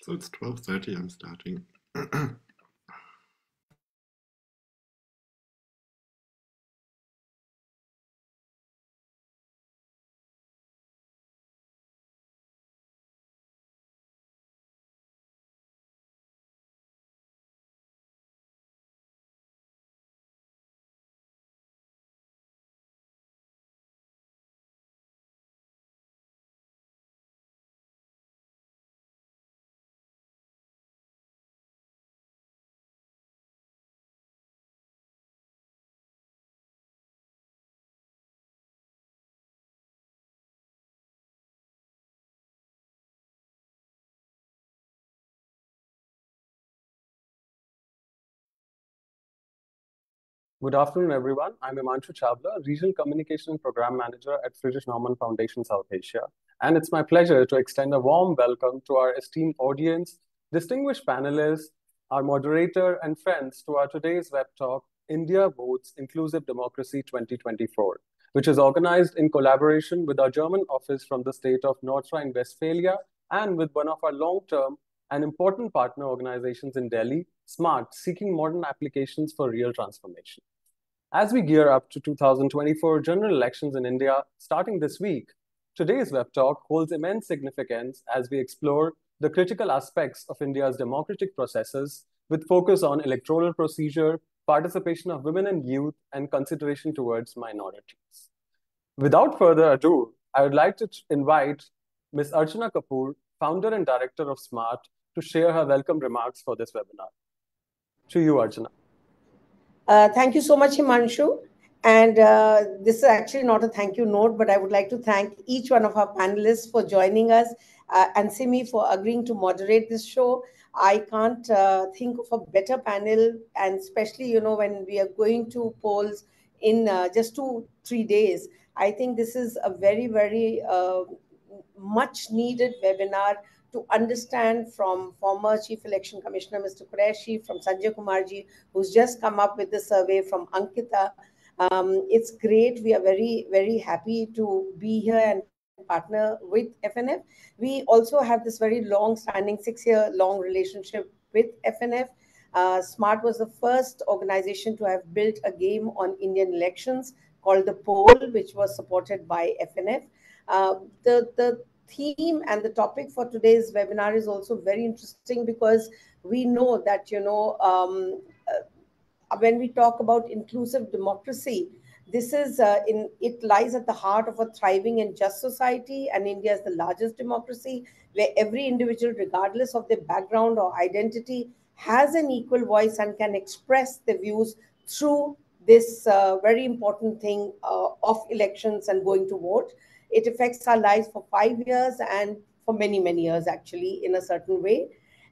So it's 12:30, I'm starting. Good afternoon, everyone. I'm Himanshu Chavla, Regional Communication and Program Manager at Friedrich Naumann Foundation South Asia. And it's my pleasure to extend a warm welcome to our esteemed audience, distinguished panelists, our moderator, and friends to our today's web talk, India Votes Inclusive Democracy 2024, which is organized in collaboration with our German office from the state of North Rhine-Westphalia and with one of our long-term and important partner organizations in Delhi, SMART, seeking modern applications for real transformation. As we gear up to 2024 general elections in India starting this week, today's web talk holds immense significance as we explore the critical aspects of India's democratic processes with focus on electoral procedure, participation of women and youth, and consideration towards minorities. Without further ado, I would like to invite Ms. Archana Kapoor, founder and director of SMART, to share her welcome remarks for this webinar. To you, Archana. Thank you so much, Himanshu. And this is actually not a thank you note, but I would like to thank each one of our panelists for joining us and Simi for agreeing to moderate this show. I can't think of a better panel, and especially, when we are going to polls in just 2-3 days. I think this is a very, very much needed webinar to understand from former Chief Election Commissioner, Mr. Qureshi, from Sanjay Kumarji, who's just come up with the survey, from Ankita. It's great. We are very, very happy to be here and partner with FNF. We also have this very long-standing 6-year-long relationship with FNF. SMART was the first organization to have built a game on Indian elections called the Poll, which was supported by FNF. The theme and the topic for today's webinar is also very interesting because we know that, when we talk about inclusive democracy, this is it lies at the heart of a thriving and just society, and India is the largest democracy where every individual, regardless of their background or identity, has an equal voice and can express their views through this very important thing of elections and going to vote. It affects our lives for 5 years and for many, many years, actually, in a certain way.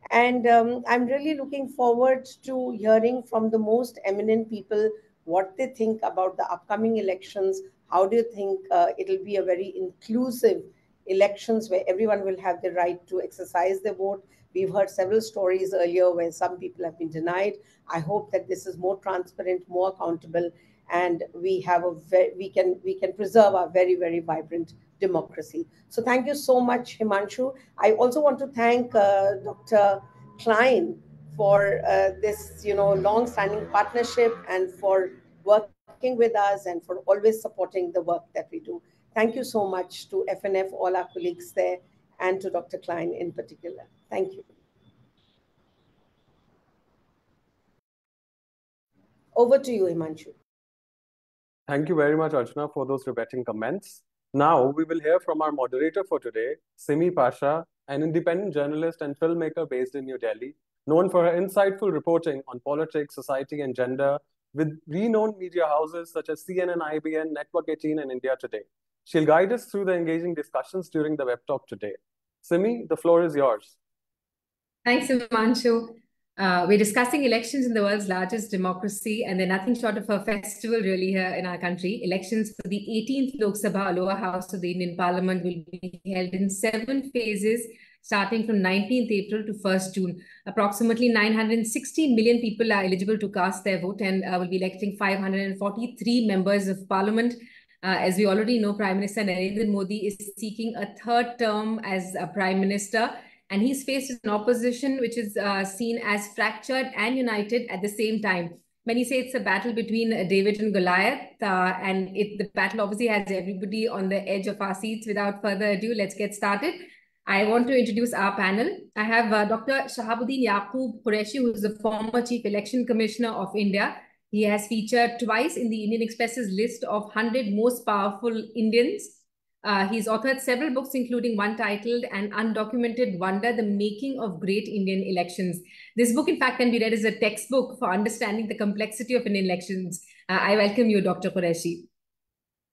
And I'm really looking forward to hearing from the most eminent people what they think about the upcoming elections. How do you think it'll be a very inclusive elections where everyone will have the right to exercise their vote? We've heard several stories earlier where some people have been denied. I hope that this is more transparent, more accountable, and we can preserve our very, very vibrant democracy. So thank you so much, Himanshu. I also want to thank Dr. Klein for this, long-standing partnership and for working with us and for always supporting the work that we do. Thank you so much to FNF, all our colleagues there, and to Dr. Klein in particular. Thank you. Over to you, Himanshu. Thank you very much, Archana, for those rebutting comments. Now, we will hear from our moderator for today, Simi Pasha, an independent journalist and filmmaker based in New Delhi, known for her insightful reporting on politics, society, and gender, with renowned media houses such as CNN, IBN, Network 18, and India Today. She'll guide us through the engaging discussions during the web talk today. Simi, the floor is yours. Thanks, Himanshu. We're discussing elections in the world's largest democracy, and they're nothing short of a festival really here in our country. Elections for the 18th Lok Sabha lower house of the Indian Parliament will be held in 7 phases, starting from 19th April to 1st June. Approximately 960 million people are eligible to cast their vote and will be electing 543 members of Parliament. As we already know, Prime Minister Narendra Modi is seeking a 3rd term as a Prime Minister. And he's faced an opposition which is seen as fractured and united at the same time. Many say it's a battle between David and Goliath, and the battle obviously has everybody on the edge of our seats. Without further ado, let's get started. I want to introduce our panel. I have Dr. Shahabuddin Yaqub Qureshi, who is the former Chief Election Commissioner of India. He has featured twice in the Indian Express's list of 100 most powerful Indians. He's authored several books, including one titled An Undocumented Wonder, The Making of Great Indian Elections. This book, in fact, can be read as a textbook for understanding the complexity of Indian elections. I welcome you, Dr. Qureshi.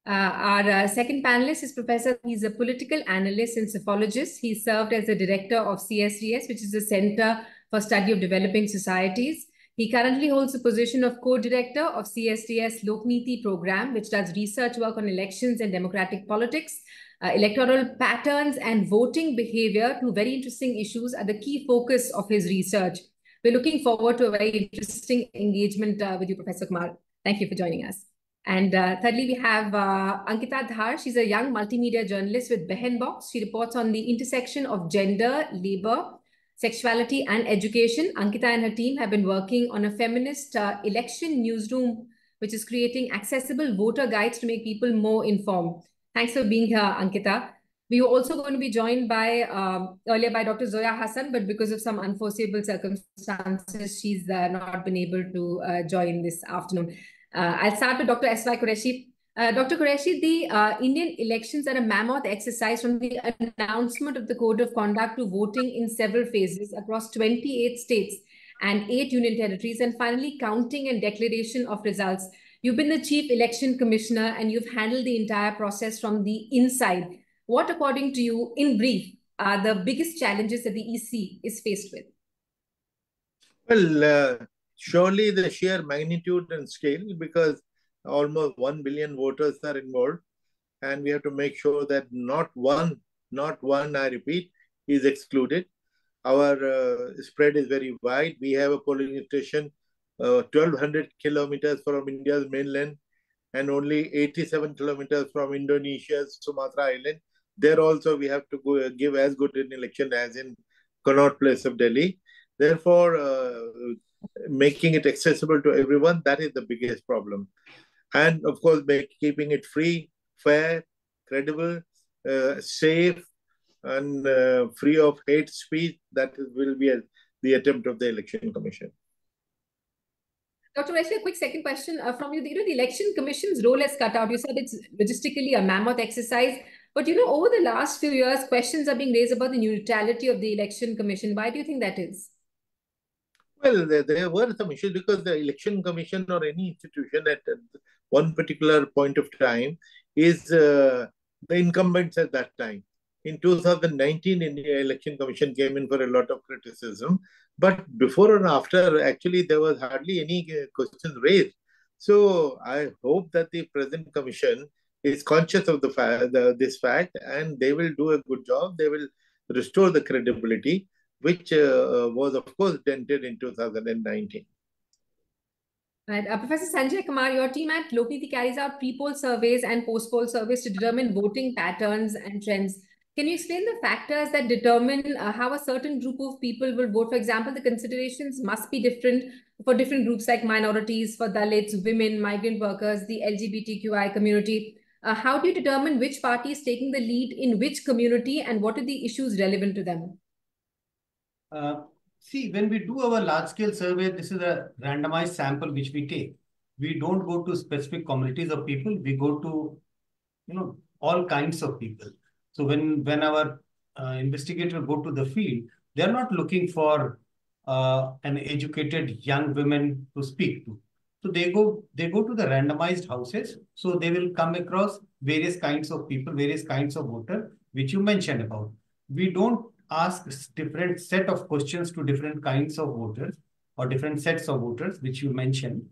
Our second panelist is Professor. He's a political analyst and psephologist. He served as the director of CSDS, which is the Center for Study of Developing Societies. He currently holds the position of co-director of CSDS Lokniti program, which does research work on elections and democratic politics. Electoral patterns and voting behavior, two very interesting issues, are the key focus of his research. We're looking forward to a very interesting engagement with you, Professor Kumar. Thank you for joining us. And thirdly, we have Ankita Dhar. She's a young multimedia journalist with Behen Box. She reports on the intersection of gender, labor, sexuality, and education. Ankita and her team have been working on a feminist election newsroom, which is creating accessible voter guides to make people more informed. Thanks for being here, Ankita. We were also going to be joined by earlier by Dr. Zoya Hassan, but because of some unforeseeable circumstances, she's not been able to join this afternoon. I'll start with Dr. S.Y. Qureshi. Dr. Qureshi, the Indian elections are a mammoth exercise from the announcement of the Code of Conduct to voting in several phases across 28 states and 8 union territories, and finally counting and declaration of results. You've been the Chief Election Commissioner and you've handled the entire process from the inside. What, according to you, in brief, are the biggest challenges that the EC is faced with? Well, surely the sheer magnitude and scale, because almost 1 billion voters are involved, and we have to make sure that not one, I repeat, is excluded. Our spread is very wide. We have a polling station 1,200 kilometers from India's mainland and only 87 kilometers from Indonesia's Sumatra Island. There also we have to give as good an election as in Connaught Place of Delhi. Therefore, making it accessible to everyone, that is the biggest problem. And of course, keeping it free, fair, credible, safe, and free of hate speech, that will be the attempt of the Election Commission. Dr. Qureshi, a quick second question from you. The Election Commission's role is cut out. You said it's logistically a mammoth exercise. But, over the last few years, questions are being raised about the neutrality of the Election Commission. Why do you think that is? Well, there were some issues because the Election Commission or any institution at one particular point of time is the incumbents at that time. In 2019, India Election Commission came in for a lot of criticism. But before and after, actually, there was hardly any questions raised. So I hope that the present commission is conscious of this fact, and they will do a good job. They will restore the credibility, which was, of course, dented in 2019. Right. Professor Sanjay Kumar, your team at Lokniti carries out pre-poll surveys and post-poll surveys to determine voting patterns and trends. Can you explain the factors that determine how a certain group of people will vote? For example, the considerations must be different for different groups like minorities, for Dalits, women, migrant workers, the LGBTQI community. How do you determine which party is taking the lead in which community, and what are the issues relevant to them? See, when we do our large-scale survey, this is a randomized sample which we take. We don't go to specific communities of people. We go to, all kinds of people. So when our investigators go to the field, they're not looking for an educated young woman to speak to. So they go to the randomized houses. So they will come across various kinds of people, various kinds of voters, which you mentioned about. We don't ask different set of questions to different kinds of voters or different sets of voters, which you mentioned.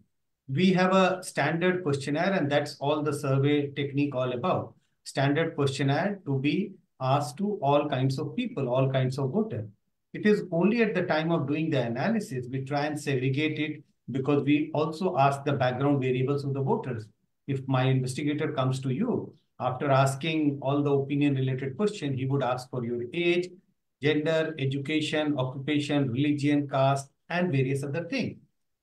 We have a standard questionnaire, and that's all the survey technique all about. Standard questionnaire to be asked to all kinds of people, all kinds of voters. It is only at the time of doing the analysis we try and segregate it, because we also ask the background variables of the voters. If my investigator comes to you, after asking all the opinion-related questions, he would ask for your age, gender, education, occupation, religion, caste, and various other things.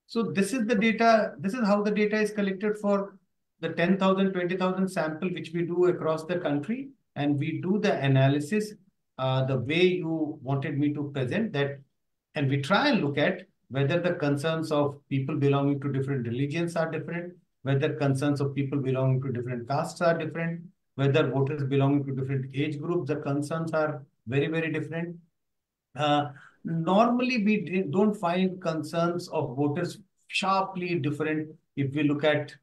So this is the data. This is how the data is collected for the 10,000, 20,000 sample which we do across the country, and we do the analysis the way you wanted me to present that, and we try and look at whether the concerns of people belonging to different religions are different, whether concerns of people belonging to different castes are different, whether voters belonging to different age groups, the concerns are very, very different. Normally, we don't find concerns of voters sharply different if we look at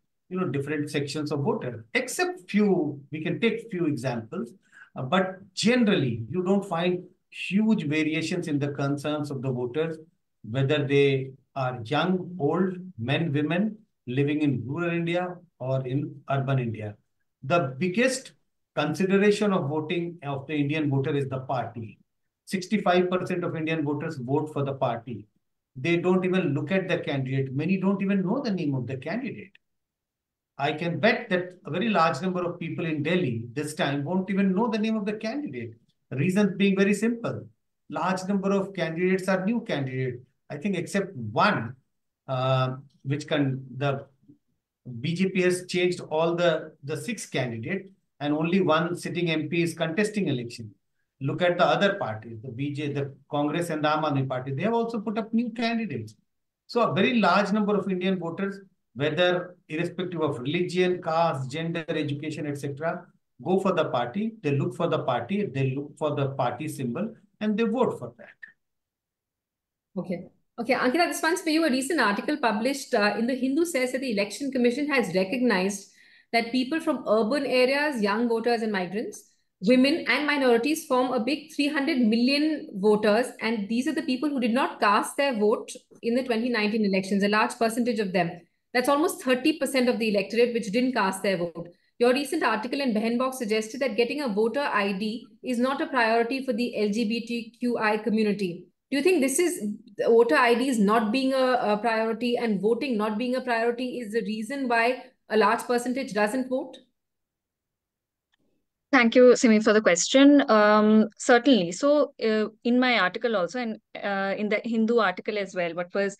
different sections of voters, except few. We can take few examples, but generally, you don't find huge variations in the concerns of the voters, whether they are young, old, men, women, living in rural India or in urban India. The biggest consideration of voting of the Indian voter is the party. 65% of Indian voters vote for the party. They don't even look at the candidate. Many don't even know the name of the candidate. I can bet that a very large number of people in Delhi this time won't even know the name of the candidate. The reason being very simple. Large number of candidates are new candidates. I think except one, the BJP has changed all the 6 candidates, and only one sitting MP is contesting election. Look at the other parties, the Congress and the Aam Aadmi Party. They have also put up new candidates. So a very large number of Indian voters, whether irrespective of religion, caste, gender, education, etc., go for the party. They look for the party. They look for the party symbol, and they vote for that. Okay. Okay, Ankita, this one's for you. A recent article published in the Hindu says that the Election Commission has recognized that people from urban areas, young voters and migrants, women and minorities form a big 300 million voters, and these are the people who did not cast their vote in the 2019 elections, a large percentage of them. That's almost 30% of the electorate which didn't cast their vote. Your recent article in Behan Box suggested that getting a voter ID is not a priority for the LGBTQI community. Do you think this is voter IDs not being a priority and voting not being a priority is the reason why a large percentage doesn't vote? Thank you, Simi, for the question. Certainly. So, in my article also, and in the Hindu article as well, what was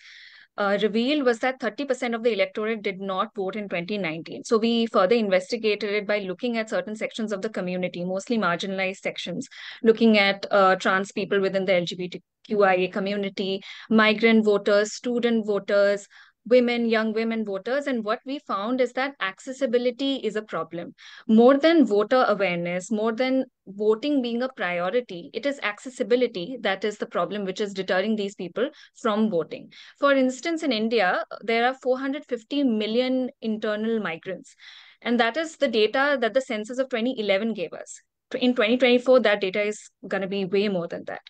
revealed was that 30% of the electorate did not vote in 2019. So we further investigated it by looking at certain sections of the community, mostly marginalized sections, looking at trans people within the LGBTQIA community, migrant voters, student voters, women, young women voters. And what we found is that accessibility is a problem. More than voter awareness, more than voting being a priority, it is accessibility that is the problem which is deterring these people from voting. For instance, in India, there are 450 million internal migrants. And that is the data that the census of 2011 gave us. In 2024, that data is going to be way more than that.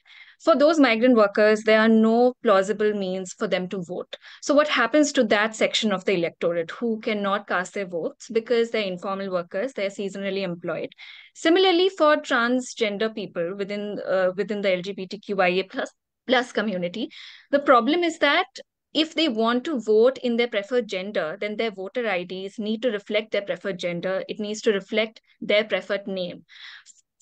For those migrant workers, there are no plausible means for them to vote. So what happens to that section of the electorate who cannot cast their votes because they're informal workers, they're seasonally employed? Similarly, for transgender people within the LGBTQIA plus community, the problem is that if they want to vote in their preferred gender, then their voter IDs need to reflect their preferred gender. It needs to reflect their preferred name.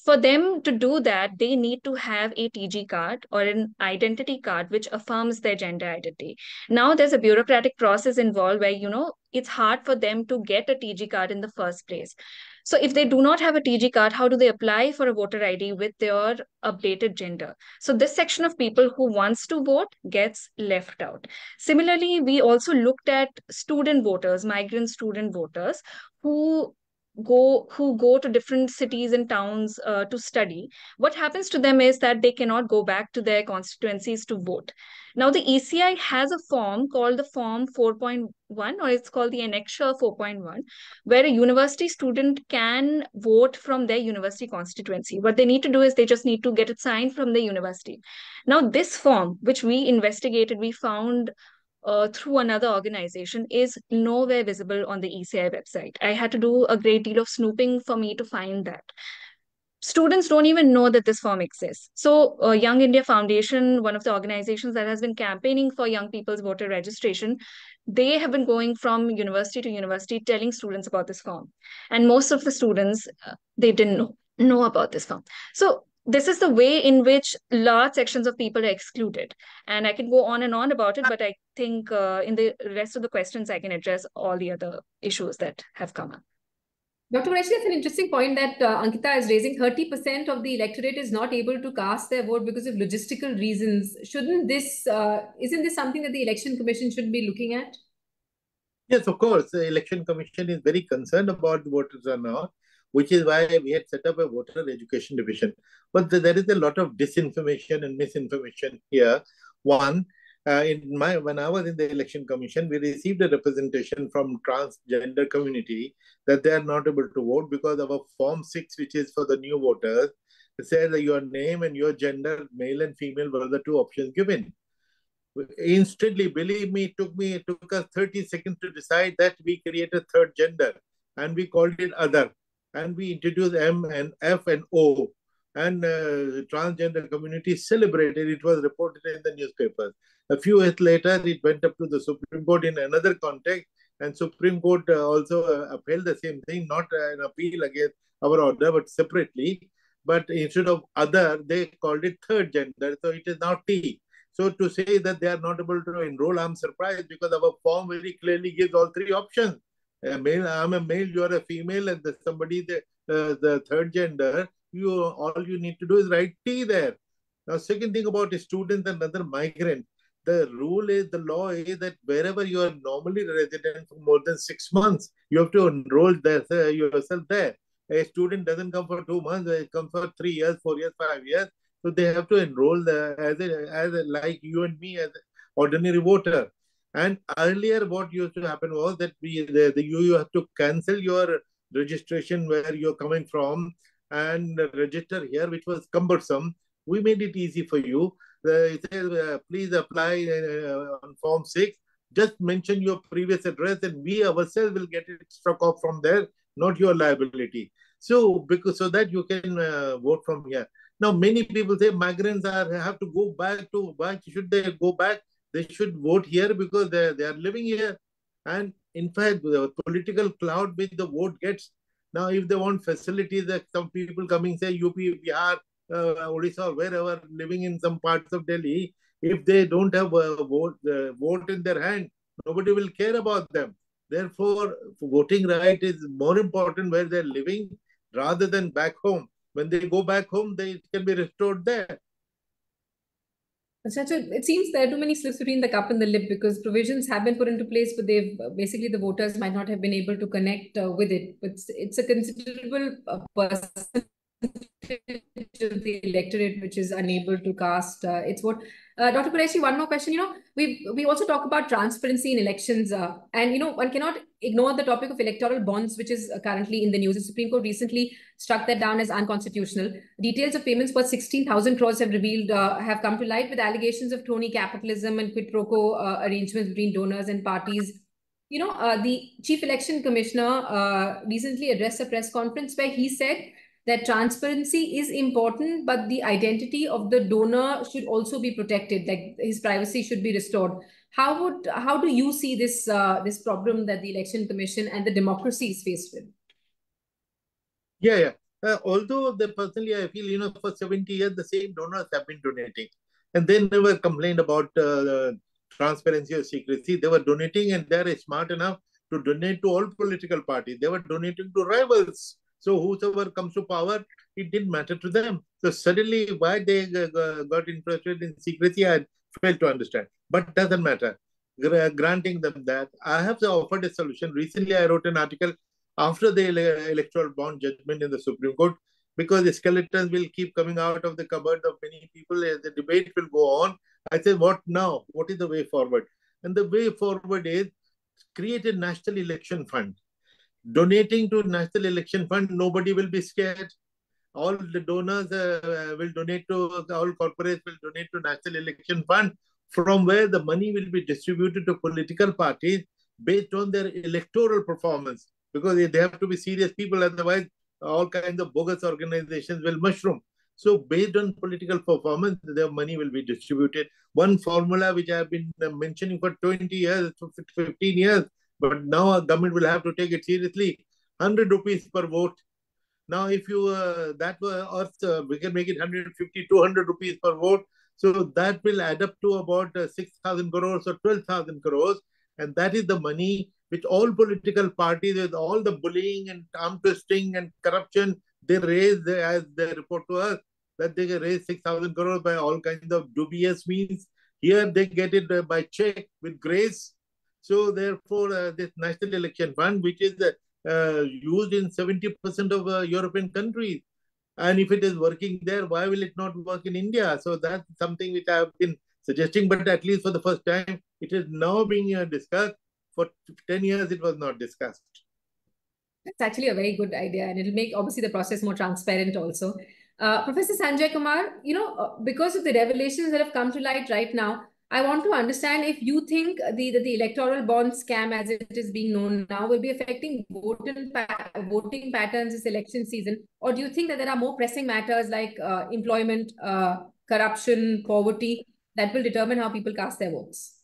For them to do that, they need to have a TG card or an identity card which affirms their gender identity. Now there's a bureaucratic process involved where, it's hard for them to get a TG card in the first place. So if they do not have a TG card, how do they apply for a voter ID with their updated gender? So this section of people who wants to vote gets left out. Similarly, we also looked at student voters, migrant student voters who go to different cities and towns to study. What happens to them is that they cannot go back to their constituencies to vote. Now the ECI has a form called the Form 4.1, or it's called the Annexure 4.1, where a university student can vote from their university constituency. What they need to do is they just need to get it signed from the university. Now this form, which we investigated, we found through another organization, is nowhere visible on the ECI website. I had to do a great deal of snooping for me to find that. Students don't even know that this form exists. So Young India Foundation, one of the organizations that has been campaigning for young people's voter registration, they have been going from university to university telling students about this form. And most of the students, they didn't know about this form. So this is the way in which large sections of people are excluded. And I can go on and on about it, but I think in the rest of the questions, I can address all the other issues that have come up. Dr. Qureshi, that's an interesting point that Ankita is raising. 30% of the electorate is not able to cast their vote because of logistical reasons. Isn't this something that the Election Commission should be looking at? Yes, of course. The Election Commission is very concerned about the voters turnout, which is why we had set up a voter education division. But there is a lot of disinformation and misinformation here. One, when I was in the Election Commission, we received a representation from transgender community that they are not able to vote because of a Form 6, which is for the new voters. It says that your name and your gender, male and female, were the two options given. Instantly, believe me, it took us 30 seconds to decide that we create a third gender, and we called it other, and we introduced M and F and O, and transgender community celebrated. It was reported in the newspapers. A few years later, it went up to the Supreme Court in another context, and Supreme Court also upheld the same thing, not an appeal against our order, but separately. But instead of other, they called it third gender, so it is now T. So to say that they are not able to enroll, I'm surprised, because our form very clearly gives all three options. I'm a male, you are a female, and somebody the third gender, all you need to do is write T there. Now, second thing about students and other migrants, the law is that wherever you are normally resident for more than 6 months, you have to enroll yourself there. A student doesn't come for 2 months, they come for 3 years, 4 years, 5 years. So they have to enroll like you and me as an ordinary voter. And earlier, what used to happen was that you have to cancel your registration where you're coming from and register here, which was cumbersome. We made it easy for you. It says, please apply on Form 6. Just mention your previous address, and we ourselves will get it struck off from there, not your liability. So that you can vote from here. Now, many people say migrants have to go back to, why should they go back? They should vote here because they are living here. And in fact, the political cloud which the vote gets, now if they want facilities, that some people coming, say UP, Bihar, Odisha, wherever, living in some parts of Delhi, if they don't have a vote in their hand, nobody will care about them. Therefore, voting right is more important where they're living rather than back home. When they go back home, they can be restored there. So it seems there are too many slips between the cup and the lip, because provisions have been put into place, but basically the voters might not have been able to connect with it. But it's a considerable percentage of the electorate which is unable to cast its vote. Dr. Qureshi, one more question. We also talk about transparency in elections, and one cannot ignore the topic of electoral bonds, which is currently in the news. The Supreme Court recently struck that down as unconstitutional. Details of payments worth 16,000 crores have come to light, with allegations of crony capitalism and quid pro quo arrangements between donors and parties. The Chief Election Commissioner recently addressed a press conference where he said that transparency is important, but the identity of the donor should also be protected, like his privacy should be restored. How do you see this problem that the Election Commission and the democracy is faced with? Yeah. Although personally, I feel, for 70 years, the same donors have been donating. And they never complained about transparency or secrecy. They were donating, and they're smart enough to donate to all political parties. They were donating to rivals. So whoever comes to power, it didn't matter to them. So suddenly, why they got interested in secrecy, I failed to understand. But doesn't matter. Granting them that, I have offered a solution. Recently, I wrote an article after the electoral bond judgment in the Supreme Court, because the skeletons will keep coming out of the cupboard of many people. The debate will go on. I said, what now? What is the way forward? And the way forward is create a national election fund. Donating to national election fund, nobody will be scared. All the donors will donate to, all corporates will donate to national election fund, from where the money will be distributed to political parties based on their electoral performance. Because they have to be serious people, otherwise all kinds of bogus organizations will mushroom. So based on political performance, their money will be distributed. One formula which I have been mentioning for 20 years, 15 years, but now our government will have to take it seriously. 100 rupees per vote. Now, if you we can make it 150, 200 rupees per vote. So that will add up to about 6,000 crores or 12,000 crores. And that is the money which all political parties, with all the bullying and arm twisting and corruption, they raise, as they report to us, that they can raise 6,000 crores by all kinds of dubious means. Here they get it by check with grace. So therefore, this National Election Fund, which is used in 70% of European countries, and if it is working there, why will it not work in India? So that's something which I have been suggesting, but at least for the first time, it is now being discussed. For 10 years, it was not discussed. It's actually a very good idea, and it'll make obviously the process more transparent also. Professor Sanjay Kumar, because of the revelations that have come to light right now, I want to understand if you think the electoral bond scam, as it is being known now, will be affecting voting patterns this election season, or do you think that there are more pressing matters like employment, corruption, poverty that will determine how people cast their votes?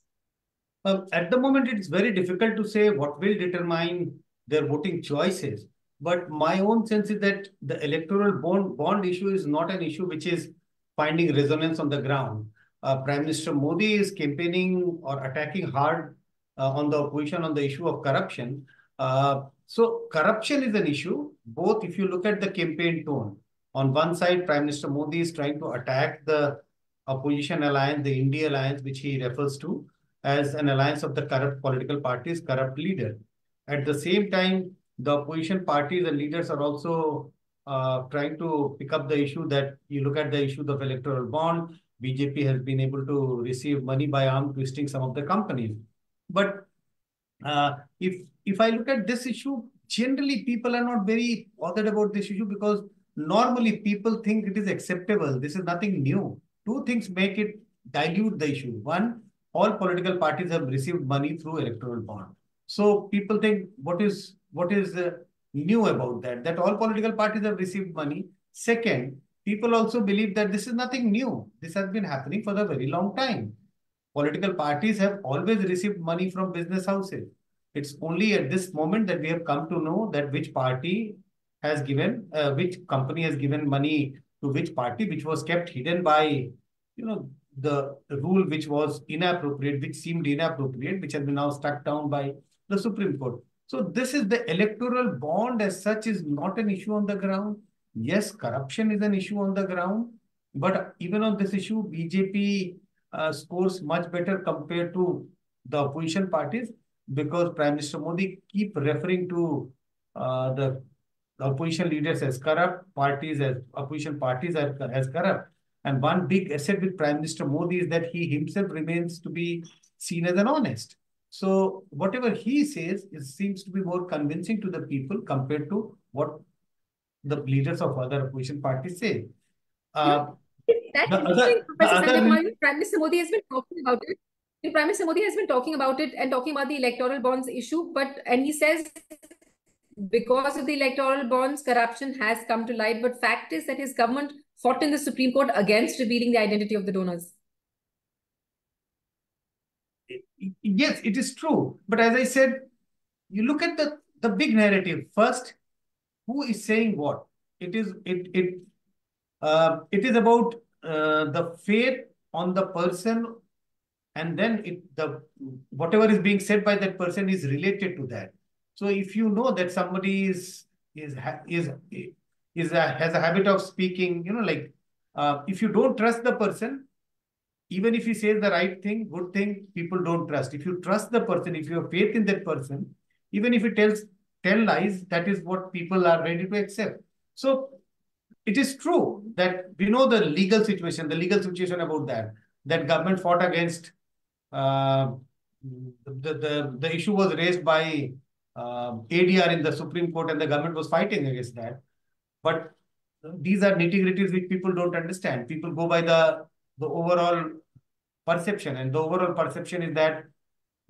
At the moment, it's very difficult to say what will determine their voting choices. But my own sense is that the electoral bond issue is not an issue which is finding resonance on the ground. Prime Minister Modi is campaigning or attacking hard on the opposition on the issue of corruption. So corruption is an issue, both if you look at the campaign tone. On one side, Prime Minister Modi is trying to attack the opposition alliance, the India alliance, which he refers to as an alliance of the corrupt political parties, corrupt leader. At the same time, the opposition parties and leaders are also trying to pick up the issue that you look at the issue of electoral bond. BJP has been able to receive money by arm twisting some of the companies. But if I look at this issue, generally people are not very bothered about this issue because normally people think it is acceptable. This is nothing new. Two things make it dilute the issue. One, all political parties have received money through electoral bond. So people think what is new about that? That all political parties have received money. Second, people also believe that this is nothing new. This has been happening for a very long time. Political parties have always received money from business houses. It's only at this moment that we have come to know that which party has given, which company has given money to which party, which was kept hidden by, the rule which was inappropriate, which seemed inappropriate, which has been now struck down by the Supreme Court. So this is the electoral bond as such is not an issue on the ground. Yes, corruption is an issue on the ground, but even on this issue, BJP scores much better compared to the opposition parties because Prime Minister Modi keep referring to the opposition leaders as corrupt, opposition parties as corrupt. And one big asset with Prime Minister Modi is that he himself remains to be seen as an honest. So whatever he says seems to be more convincing to the people compared to what the leaders of other opposition parties say. Prime Minister Modi has been talking about it. Prime Minister Modi has been talking about it and talking about the electoral bonds issue, and he says because of the electoral bonds, corruption has come to light. But fact is that his government fought in the Supreme Court against revealing the identity of the donors. Yes, it is true. But as I said, you look at the big narrative. First, who is saying what? It is about the faith on the person, and then whatever is being said by that person is related to that. So if you know that somebody has a habit of speaking, if you don't trust the person, even if he says the right thing, good thing, people don't trust. If you trust the person, if you have faith in that person, even if he tells lies, that is what people are ready to accept. So it is true that we know the legal situation about that government fought against. The issue was raised by ADR in the Supreme Court, and the government was fighting against that. But these are nitty-gritties which people don't understand. People go by the overall perception, and the overall perception is that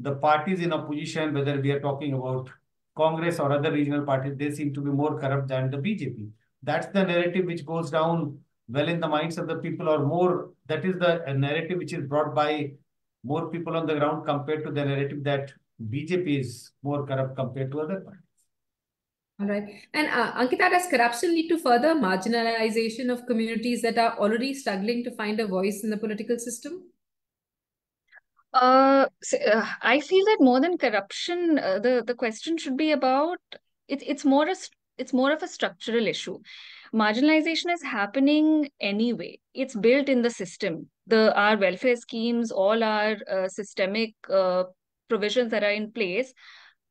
the parties in opposition, whether we are talking about Congress or other regional parties, they seem to be more corrupt than the BJP. That's the narrative which goes down well in the minds of the people, or more. That is the narrative which is brought by more people on the ground compared to the narrative that BJP is more corrupt compared to other parties. All right. And Ankita, does corruption lead to further marginalization of communities that are already struggling to find a voice in the political system? I feel that more than corruption, the question should be about it's more of a structural issue. Marginalization is happening anyway. It's built in the system. Our welfare schemes, all our systemic provisions that are in place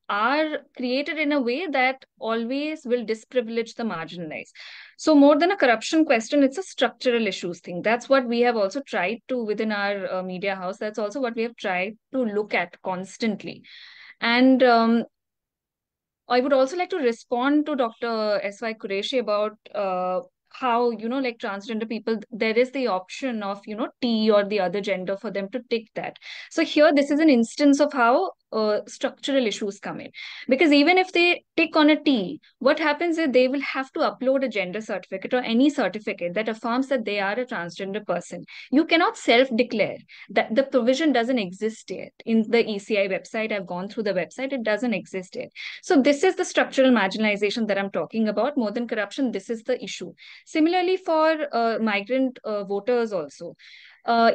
are created in a way that always will disprivilege the marginalized. So more than a corruption question, it's a structural issues thing. That's what we have also tried to within our media house. That's also what we have tried to look at constantly. And I would also like to respond to Dr. S.Y. Qureshi about how, like transgender people, there is the option of, T or the other gender for them to tick that. So here, this is an instance of how structural issues come in. Because even if they tick on a T, what happens is they will have to upload a gender certificate or any certificate that affirms that they are a transgender person. You cannot self-declare. That the provision doesn't exist yet. In the ECI website, I've gone through the website, it doesn't exist yet. So this is the structural marginalization that I'm talking about. More than corruption, this is the issue. Similarly, for migrant voters also,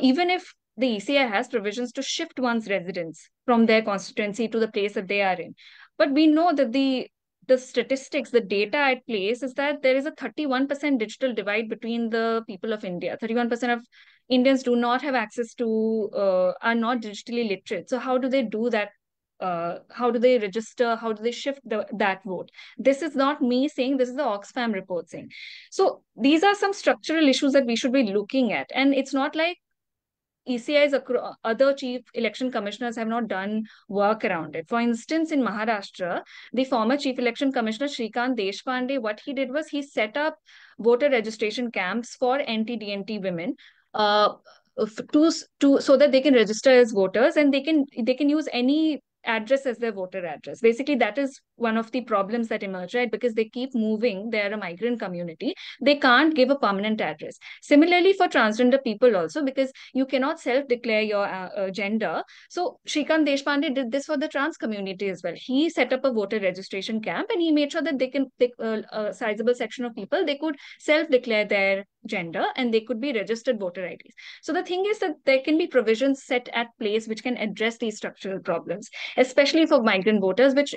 even if the ECI has provisions to shift one's residence from their constituency to the place that they are in, but we know that the statistics, the data at place is that there is a 31% digital divide between the people of India. 31% of Indians do not have access to, are not digitally literate. So how do they do that? How do they register? How do they shift that vote? This is not me saying, this is the Oxfam report saying. So these are some structural issues that we should be looking at. And it's not like ECI's other chief election commissioners have not done work around it. For instance, in Maharashtra, the former chief election commissioner Shrikant Deshpande, what he did was he set up voter registration camps for NT-DNT women so that they can register as voters and they can use any address as their voter address. Basically, that is one of the problems that emerge, right? Because they keep moving, they're a migrant community, they can't give a permanent address. Similarly, for transgender people also, because you cannot self-declare your gender. So Shrikant Deshpande did this for the trans community as well. He set up a voter registration camp and he made sure that they can pick a sizable section of people, they could self-declare their gender and they could be registered voter IDs. So the thing is that there can be provisions set at place which can address these structural problems, especially for migrant voters, which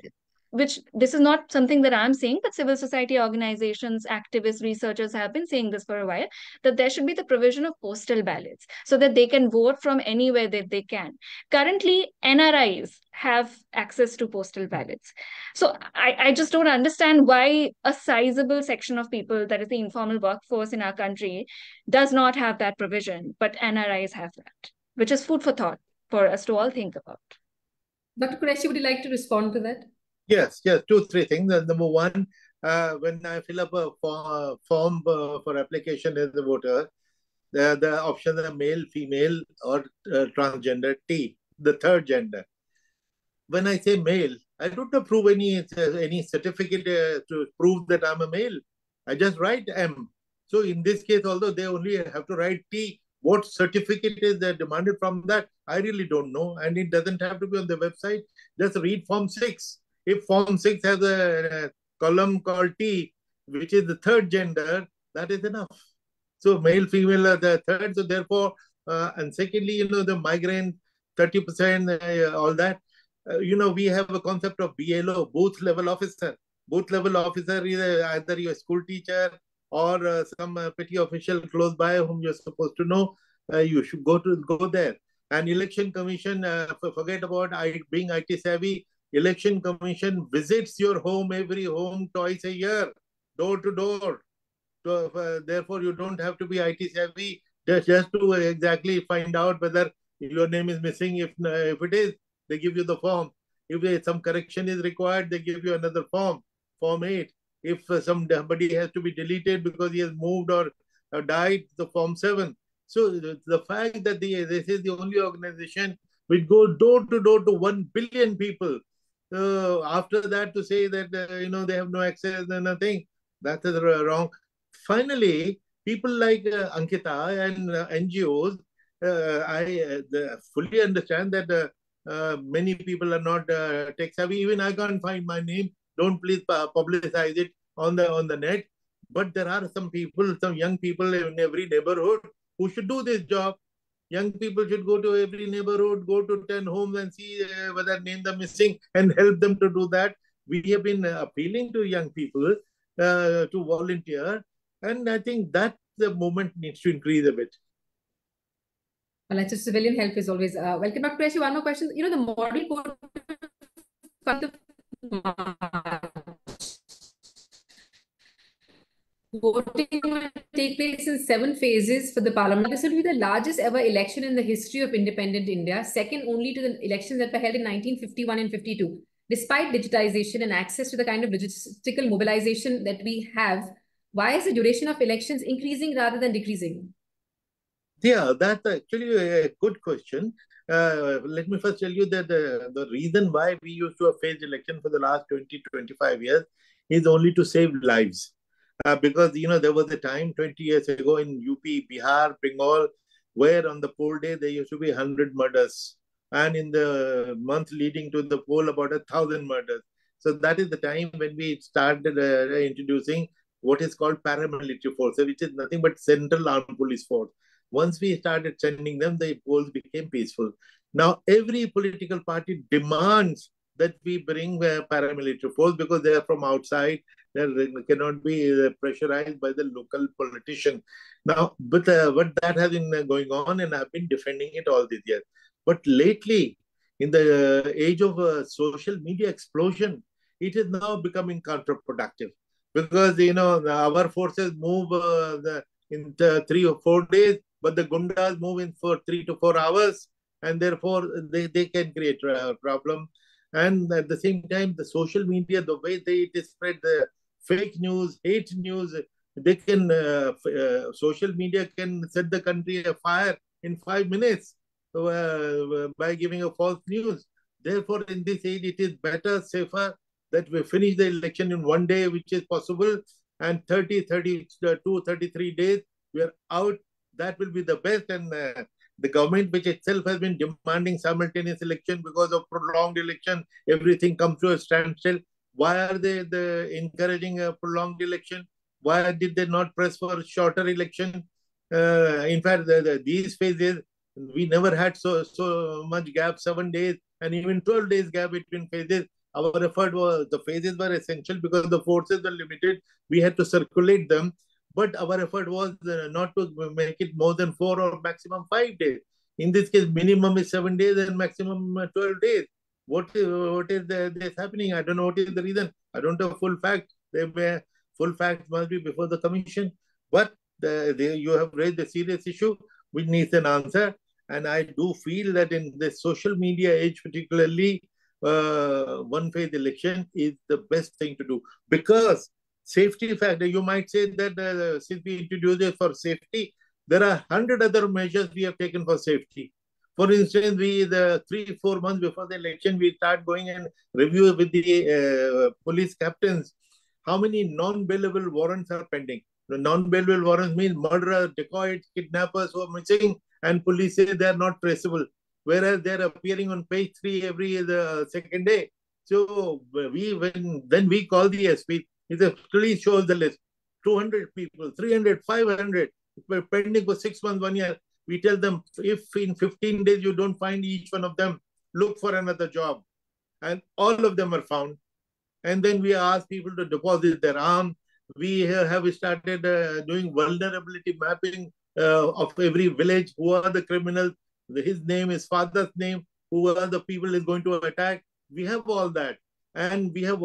this is not something that I'm saying, but civil society organizations, activists, researchers have been saying this for a while, that there should be the provision of postal ballots so that they can vote from anywhere that they can. Currently, NRIs have access to postal ballots. So I just don't understand why a sizable section of people, that is the informal workforce in our country, does not have that provision, but NRIs have that, which is food for thought for us to all think about. Dr. Qureshi, would you like to respond to that? Yes, 2-3 things. Number one, when I fill up a form for application as a voter, the options are male, female, or transgender T, the third gender. When I say male, I don't approve any certificate to prove that I'm a male. I just write M. So in this case, although they only have to write T, what certificate is demanded from that? I really don't know. And it doesn't have to be on the website. Just read Form 6. If Form 6 has a column called T, which is the third gender, that is enough. So male, female are the third. So therefore, and secondly, the migrant, 30%, all that. We have a concept of BLO, booth level officer. Booth level officer is either your school teacher or some petty official close by whom you're supposed to know. You should go there. And election commission, forget about being IT savvy. Election commission visits your home, every home, twice a year, door to door. So, therefore, you don't have to be IT savvy just to exactly find out whether your name is missing. If it is, they give you the form. If some correction is required, they give you another form, Form 8. If somebody has to be deleted because he has moved or died, the Form 7. So the fact that this is the only organization which goes door to door to 1 billion people. After that, to say that they have no access and nothing, that is wrong. Finally, people like Ankita and NGOs, I fully understand that many people are not tech savvy. Even I can't find my name Don't please publicize it on the net. But there are some people, some young people in every neighborhood who should do this job. Young people should go to every neighborhood, go to 10 homes and see whether names are missing and help them to do that. We have been appealing to young people to volunteer. And I think that the movement needs to increase a bit. Well, that's just civilian help is always welcome. Dr. Qureshi, one more question. You know, the model code voting will take place in 7 phases for the parliament. This will be the largest ever election in the history of independent India, second only to the elections that were held in 1951 and 52. Despite digitization and access to the kind of logistical mobilization that we have, why is the duration of elections increasing rather than decreasing? Yeah, that's actually a good question. Let me first tell you that the reason why we used to have phased election for the last 20, 25 years is only to save lives. Because, you know, there was a time 20 years ago in UP, Bihar, Bengal, where on the poll day, there used to be 100 murders. And in the month leading to the poll, about 1,000 murders. So that is the time when we started introducing what is called paramilitary force, which is nothing but Central Armed Police Force. Once we started sending them, the polls became peaceful. Now, every political party demands that we bring paramilitary force because they are from outside. They cannot be pressurized by the local politician. Now, but that has been going on, and I've been defending it all these years. But lately, in the age of social media explosion, it is now becoming counterproductive because, you know, our forces move in 3 or 4 days, but the gundas move in for 3 to 4 hours, and therefore they can create a problem. And at the same time, the social media, the way they spread the fake news, hate news, they can, social media can set the country afire in 5 minutes by giving a false news. Therefore, in this age, it is better, safer that we finish the election in 1 day, which is possible, and 30, 32, 33 days, we are out. That will be the best. And the government, which itself has been demanding simultaneous election because of prolonged election, everything comes to a standstill. Why are they encouraging a prolonged election? Why did they not press for a shorter election? In fact, these phases, we never had so much gap, 7 days and even 12 days gap between phases. Our effort was, the phases were essential because the forces were limited. We had to circulate them. But our effort was not to make it more than 4 or maximum 5 days. In this case, minimum is 7 days and maximum 12 days. What is this happening? I don't know what is the reason. I don't have full fact. Full facts must be before the commission. But you have raised a serious issue which needs an answer. And I do feel that in the social media age, particularly, one-phase election is the best thing to do because safety factor. You might say that since we introduced it for safety, there are 100 other measures we have taken for safety. For instance, the 3-4 months before the election, we start going and review with the police captains how many non-bailable warrants are pending. The non-bailable warrants mean murderers, dacoits, kidnappers who are missing, and police say they are not traceable, whereas they are appearing on page 3 every second day. So then we call the SP. It actually shows the list. 200 people, 300, 500, pending for 6 months, 1 year. We tell them, if in 15 days you don't find each one of them, look for another job. And all of them are found. And then we ask people to deposit their arm. We have started doing vulnerability mapping of every village. Who are the criminals? His name, his father's name. Who are the people is going to attack? We have all that. And we have,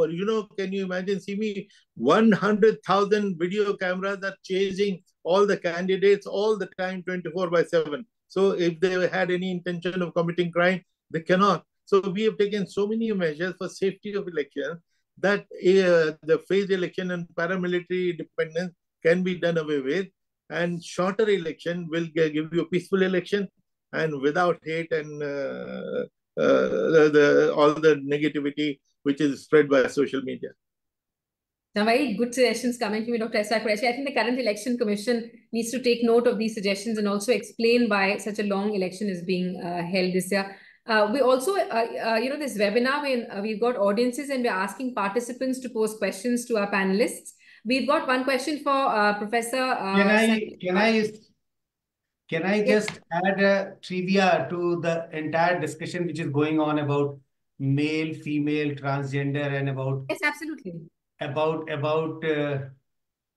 can you imagine, Simi, 100,000 video cameras are chasing all the candidates all the time, 24/7. So if they had any intention of committing crime, they cannot. So we have taken so many measures for safety of elections that the phased election and paramilitary dependence can be done away with. And shorter election will give you a peaceful election and without hate and all the negativity which is spread by social media. Now, very good suggestions coming from you, Dr. S. Qureshi. I think the current election commission needs to take note of these suggestions and also explain why such a long election is being held this year. We also, this webinar, we've got audiences and we're asking participants to pose questions to our panelists. We've got one question for Professor. Can I just add a trivia to the entire discussion which is going on about male, female, transgender, and about yes, absolutely, about the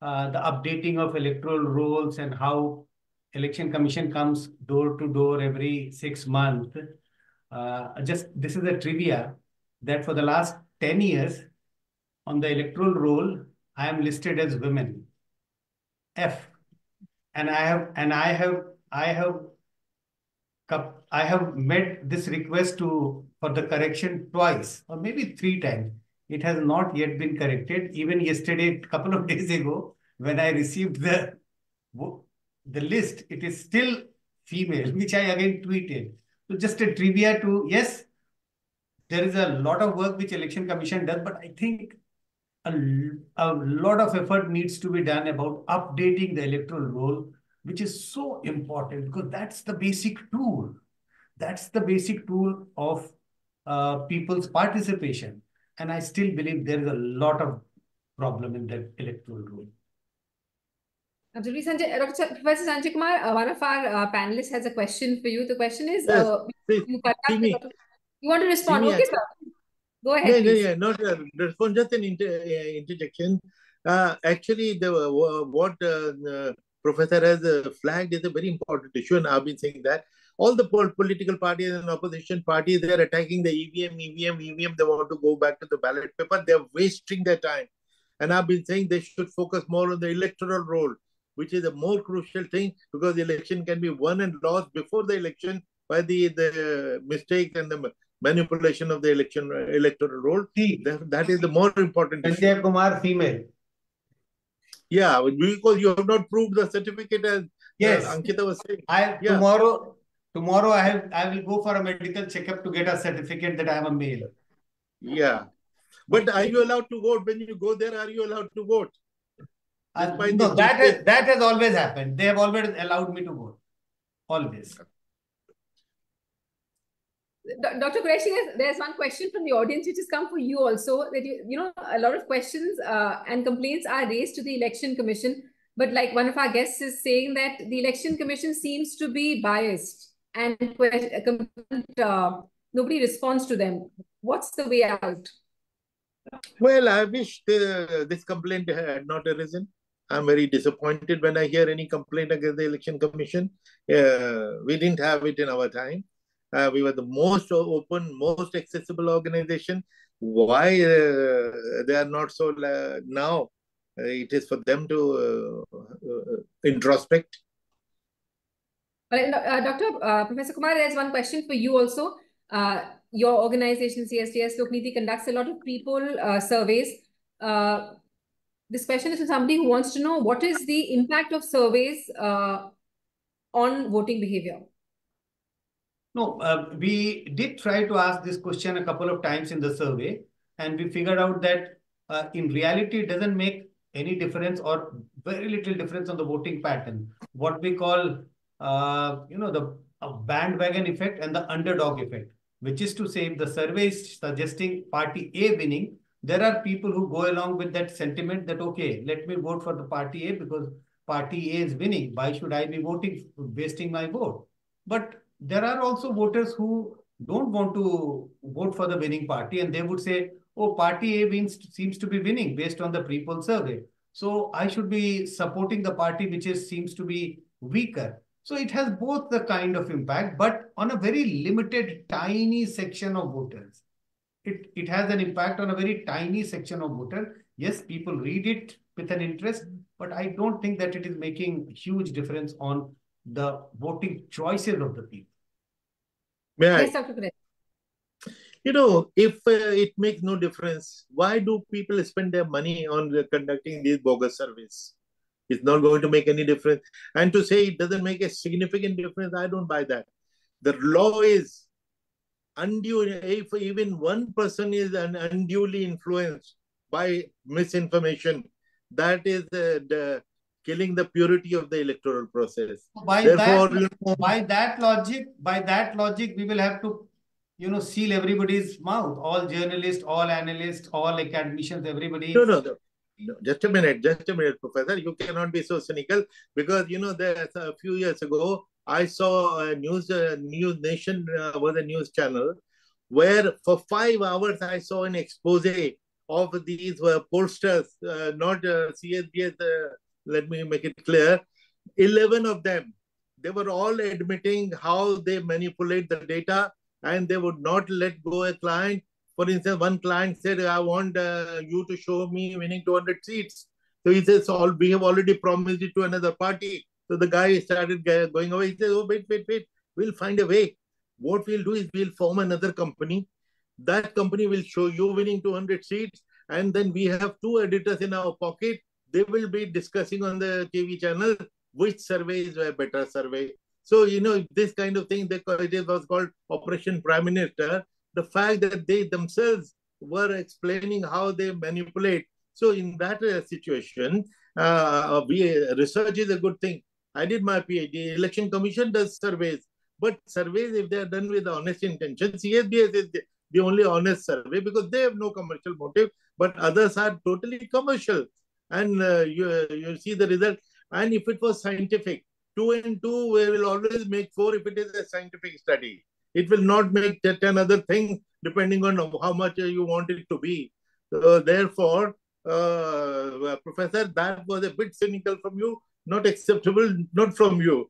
updating of electoral rolls and how Election Commission comes door to door every 6 months. This is a trivia that for the last 10 years on the electoral roll, I am listed as women, F, and I have made this request for the correction twice or maybe 3 times. It has not yet been corrected. Even yesterday, a couple of days ago, when I received the list, it is still female, which I again tweeted. So just a trivia to, yes, there is a lot of work which Election Commission does, but I think a lot of effort needs to be done about updating the electoral roll, which is so important because that's the basic tool. That's the basic tool of people's participation. And I still believe there is a lot of problem in that electoral roll. Absolutely, Sanjay. Professor Sanjay Kumar, one of our panelists has a question for you. The question is, Yes, you want to respond? Okay, sir. Go ahead, please. Not respond. Just an interjection. Actually, what Professor has flagged is a very important issue, and I've been saying that all the political parties and opposition parties, they are attacking the EVM. They want to go back to the ballot paper. They're wasting their time. And I've been saying they should focus more on the electoral roll, which is a more crucial thing because the election can be won and lost before the election by the mistake and the manipulation of the electoral roll. That is the more important issue. Sanjay Kumar, female. Yeah, because you have not proved the certificate as yes. Ankita was saying. Tomorrow I will go for a medical checkup to get a certificate that I am a male. Yeah. But are you allowed to vote? When you go there, are you allowed to vote? No, that has always happened. They have always allowed me to vote. Always. Dr. Qureshi, there's one question from the audience which has come for you also, that a lot of questions and complaints are raised to the Election Commission, but like one of our guests is saying that the Election Commission seems to be biased and nobody responds to them. What's the way out? Well, I wish this complaint had not arisen. I'm very disappointed when I hear any complaint against the Election Commission. We didn't have it in our time. We were the most open, most accessible organization. Why they are not so now? It is for them to introspect. Professor Kumar, there's one question for you also. Your organization, CSTS Lokniti, conducts a lot of people surveys. This question is from somebody who wants to know what is the impact of surveys on voting behavior? No, we did try to ask this question a couple of times in the survey, and we figured out that in reality, it doesn't make any difference or very little difference on the voting pattern. What we call, the bandwagon effect and the underdog effect, which is to say, if the survey is suggesting party A winning, there are people who go along with that sentiment that, okay, let me vote for the party A because party A is winning. Why should I be wasting my vote? But there are also voters who don't want to vote for the winning party, and they would say, oh, party A seems to be winning based on the pre-poll survey. So I should be supporting the party which seems to be weaker. So it has both the kind of impact, but on a very limited, tiny section of voters. It has an impact on a very tiny section of voters. Yes, people read it with an interest, but I don't think that it is making huge difference on the voting choices of the people. Yes, Dr. Qureshi. If it makes no difference, why do people spend their money on conducting these bogus surveys? It's not going to make any difference. And to say it doesn't make a significant difference, I don't buy that. The law is undue. If even one person is unduly influenced by misinformation, that is killing the purity of the electoral process. By that logic, we will have to seal everybody's mouth. All journalists, all analysts, all academicians, everybody. No, just a minute, Professor. You cannot be so cynical because there's a few years ago I saw a News Nation was a news channel where for 5 hours I saw an expose of these pollsters, not CSDS. Let me make it clear. 11 of them, they were all admitting how they manipulate the data and they would not let go a client. For instance, one client said, I want you to show me winning 200 seats. So he says, we have already promised it to another party. So the guy started going away. He says, oh, wait. We'll find a way. What we'll do is we'll form another company. That company will show you winning 200 seats. And then we have 2 editors in our pocket. They will be discussing on the TV channel which survey is a better survey. So, this kind of thing, it was called Operation Prime Minister. The fact that they themselves were explaining how they manipulate. So in that situation, research is a good thing. I did my PhD. Election Commission does surveys. But surveys, if they are done with honest intention, CSBS is the only honest survey because they have no commercial motive, but others are totally commercial. And you see the result. And if it was scientific, 2 and 2 will always make 4 if it is a scientific study. It will not make 10 other things depending on how much you want it to be. So therefore, Professor, that was a bit cynical from you, not acceptable, not from you.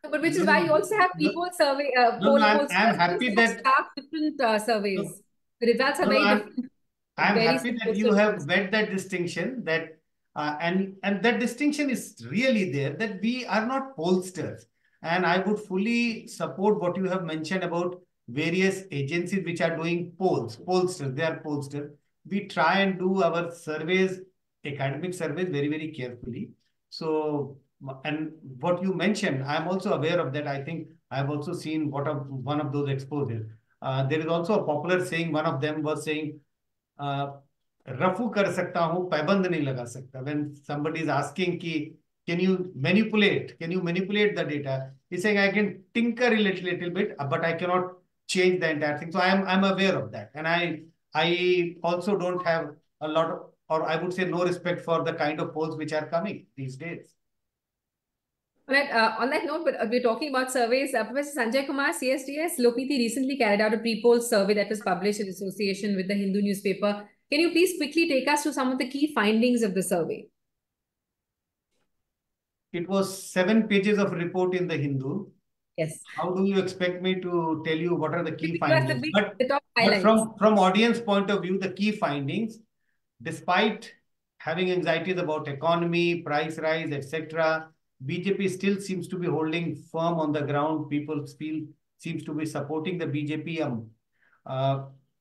But which is why you also have people survey. I'm happy that different surveys. The results are very different. I'm happy that you have made that distinction. That and that distinction is really there. That we are not pollsters, and I would fully support what you have mentioned about various agencies which are doing pollsters. They are pollsters. We try and do our surveys, academic surveys, very carefully. So. And what you mentioned, I'm also aware of that. I think I've also seen one of those exposes. There is also a popular saying, one of them was saying, Rafu kar sakta hu, paiband nahi laga sakta. When somebody is asking ki, can you manipulate the data? He's saying, I can tinker a little bit, but I cannot change the entire thing. So I'm aware of that. And I also don't have a lot of, or I would say no respect for the kind of polls which are coming these days. On that note, but we're talking about surveys. Professor Sanjay Kumar, CSDS, Lokniti recently carried out a pre-poll survey that was published in association with the Hindu newspaper. Can you please quickly take us to some of the key findings of the survey? It was 7 pages of report in the Hindu. Yes. How do you expect me to tell you what are the key findings? The top but from audience point of view, the key findings, despite having anxieties about economy, price rise, etc., BJP still seems to be holding firm on the ground. People seems to be supporting the BJP.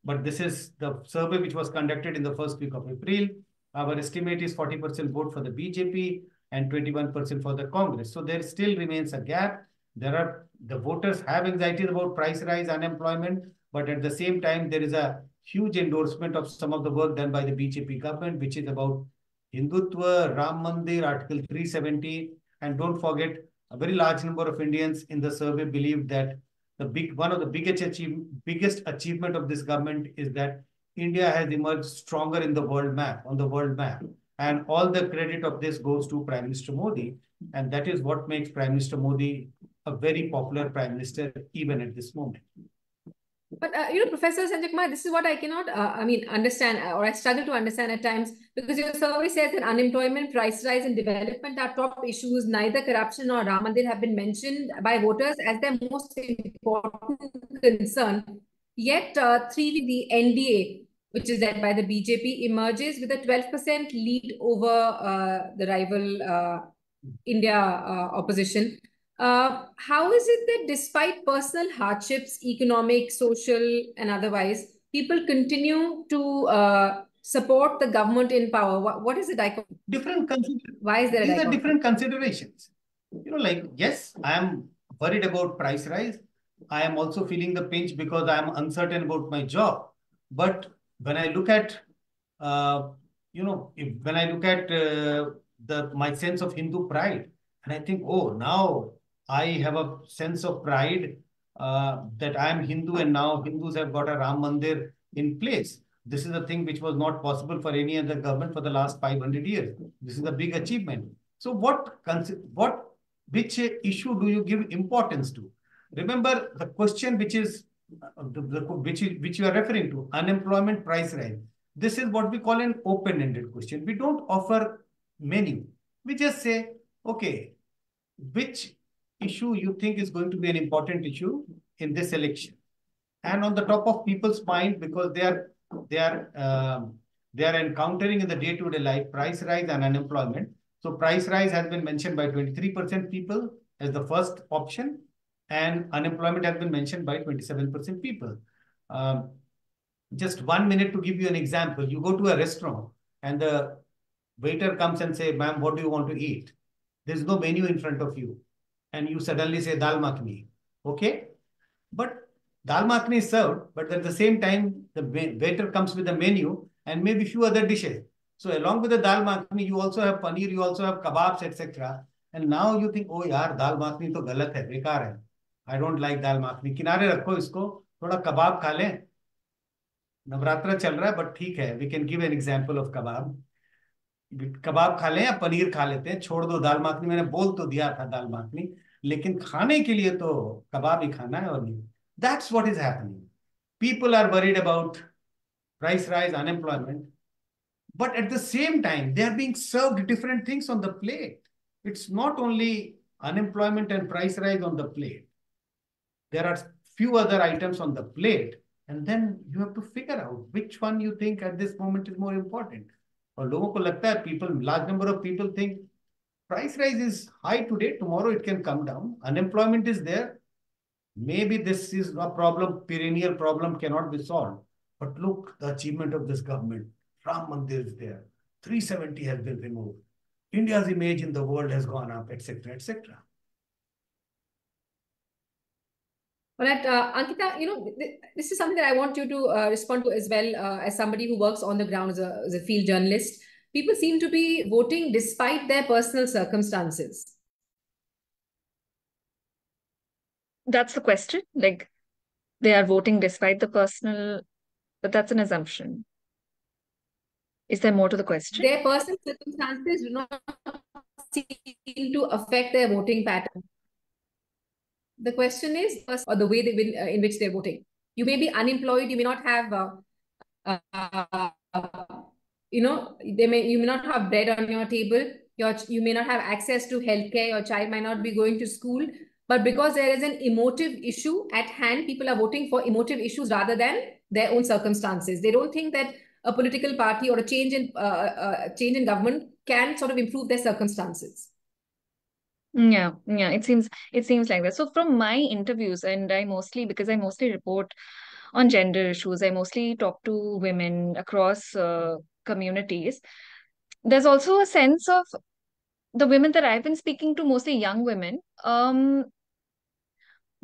But this is the survey which was conducted in the first week of April. Our estimate is 40% vote for the BJP and 21% for the Congress. So there still remains a gap. The voters have anxieties about price rise, unemployment, but at the same time, there is a huge endorsement of some of the work done by the BJP government, which is about Hindutva, Ram Mandir, Article 370. And don't forget, a very large number of Indians in the survey believe that one of the biggest achievement of this government is that India has emerged stronger on the world map. And all the credit of this goes to Prime Minister Modi. And that is what makes Prime Minister Modi a very popular Prime Minister, even at this moment. But, Professor Sanjay Kumar, this is what I cannot, understand, or I struggle to understand at times, because your survey says that unemployment, price rise, and development are top issues. Neither corruption nor Ram Mandir have been mentioned by voters as their most important concern. Yet, the NDA, which is led by the BJP, emerges with a 12% lead over the rival India opposition. How is it that despite personal hardships, economic, social, and otherwise, people continue to support the government in power? What is the dichotomy? Why is there a dichotomy? These are different considerations. Yes, I am worried about price rise. I am also feeling the pinch because I am uncertain about my job. But when I look at, my sense of Hindu pride, and I think, oh, now I have a sense of pride that I am Hindu and now Hindus have got a Ram Mandir in place. This is a thing which was not possible for any other government for the last 500 years. This is a big achievement. So which issue do you give importance to? Remember the question which is which you are referring to, unemployment, price rise. This is what we call an open-ended question. We don't offer menu. We just say, okay, which issue you think is going to be an important issue in this election, and on the top of people's mind, because they are encountering in the day-to-day life price rise and unemployment. So price rise has been mentioned by 23% people as the first option, and unemployment has been mentioned by 27% people. Just 1 minute to give you an example. You go to a restaurant and the waiter comes and say, ma'am, what do you want to eat? There's no menu in front of you. And you suddenly say dal makhani. Okay? But dal makhani is served, but at the same time, the waiter comes with a menu and maybe few other dishes. So along with the dal makhani, you also have paneer, you also have kebabs, etc. And now you think, oh yaar, dal makhani to galat hai, bekar hai. I don't like dal makhani. Kinare rakho isko, thoda kebab kha le. Navratra चल रहा है, but ठीक है, we can give an example of kebab. कबाब खा लें या पनीर खा लेते हैं, छोड़ दो दाल मखनी. मैंने बोल तो दिया था दाल मखनी, लेकिन खाने के लिए तो कबाब ही खाना है और नहीं. That's what is happening. People are worried about price rise, unemployment, but at the same time, they are being served different things on the plate. It's not only unemployment and price rise on the plate. There are few other items on the plate, and then you have to figure out which one you think at this moment is more important. और लोगों को लगता है, people, large number of people think price rise is high today, tomorrow it can come down. Unemployment is there. Maybe this is a problem, perennial problem cannot be solved. But look, the achievement of this government. Ram Mandir is there. 370 has been removed. India's image in the world has gone up, etc., etc. All right, Ankita, this is something that I want you to respond to as well, as somebody who works on the ground as a field journalist. People seem to be voting despite their personal circumstances. That's the question. Like, they are voting despite the personal, but that's an assumption. Is there more to the question? Their personal circumstances do not seem to affect their voting pattern. The question is, or the way in which they're voting. You may be unemployed. You may not have, you may not have bread on your table. You may not have access to healthcare. Your child might not be going to school. But because there is an emotive issue at hand, people are voting for emotive issues rather than their own circumstances. They don't think that a political party or a change in government can sort of improve their circumstances. Yeah, it seems like that. So from my interviews, and because I mostly report on gender issues, I mostly talk to women across communities. There's also a sense of the women that I've been speaking to, mostly young women.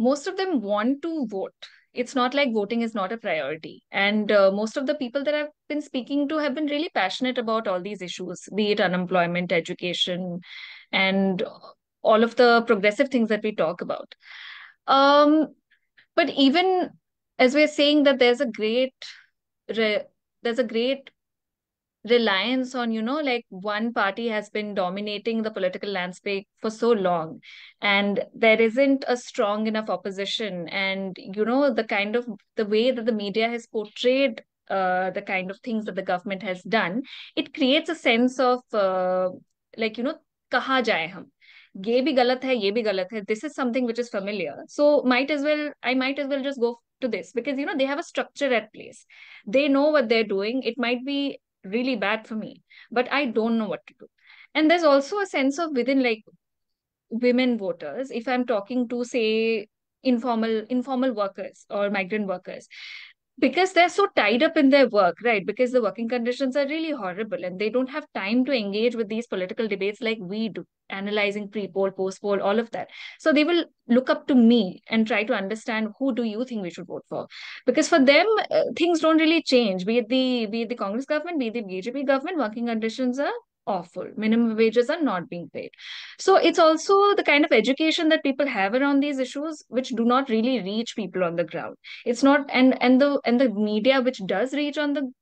Most of them want to vote. It's not like voting is not a priority. And most of the people that I've been speaking to have been really passionate about all these issues, be it unemployment, education, and all of the progressive things that we talk about. But even as we're saying that there's a great reliance on, like one party has been dominating the political landscape for so long, and there isn't a strong enough opposition, and the way that the media has portrayed the kind of things that the government has done, it creates a sense of kaha jaye hum. ये भी गलत है, ये भी गलत है. This is something which is familiar. So I might as well just go to this because, they have a structure at place. They know what they're doing. It might be really bad for me, but I don't know what to do. And there's also a sense of within like women voters, if I'm talking to, say, informal workers or migrant workers, because they're so tied up in their work, right? Because the working conditions are really horrible and they don't have time to engage with these political debates like we do, analyzing pre-poll, post-poll, all of that. So they will look up to me and try to understand, who do you think we should vote for? Because for them, things don't really change. Be it the Congress government, be it the BJP government, working conditions are awful. Minimum wages are not being paid. So it's also the kind of education that people have around these issues, which do not really reach people on the ground. It's not, and the media which does reach on the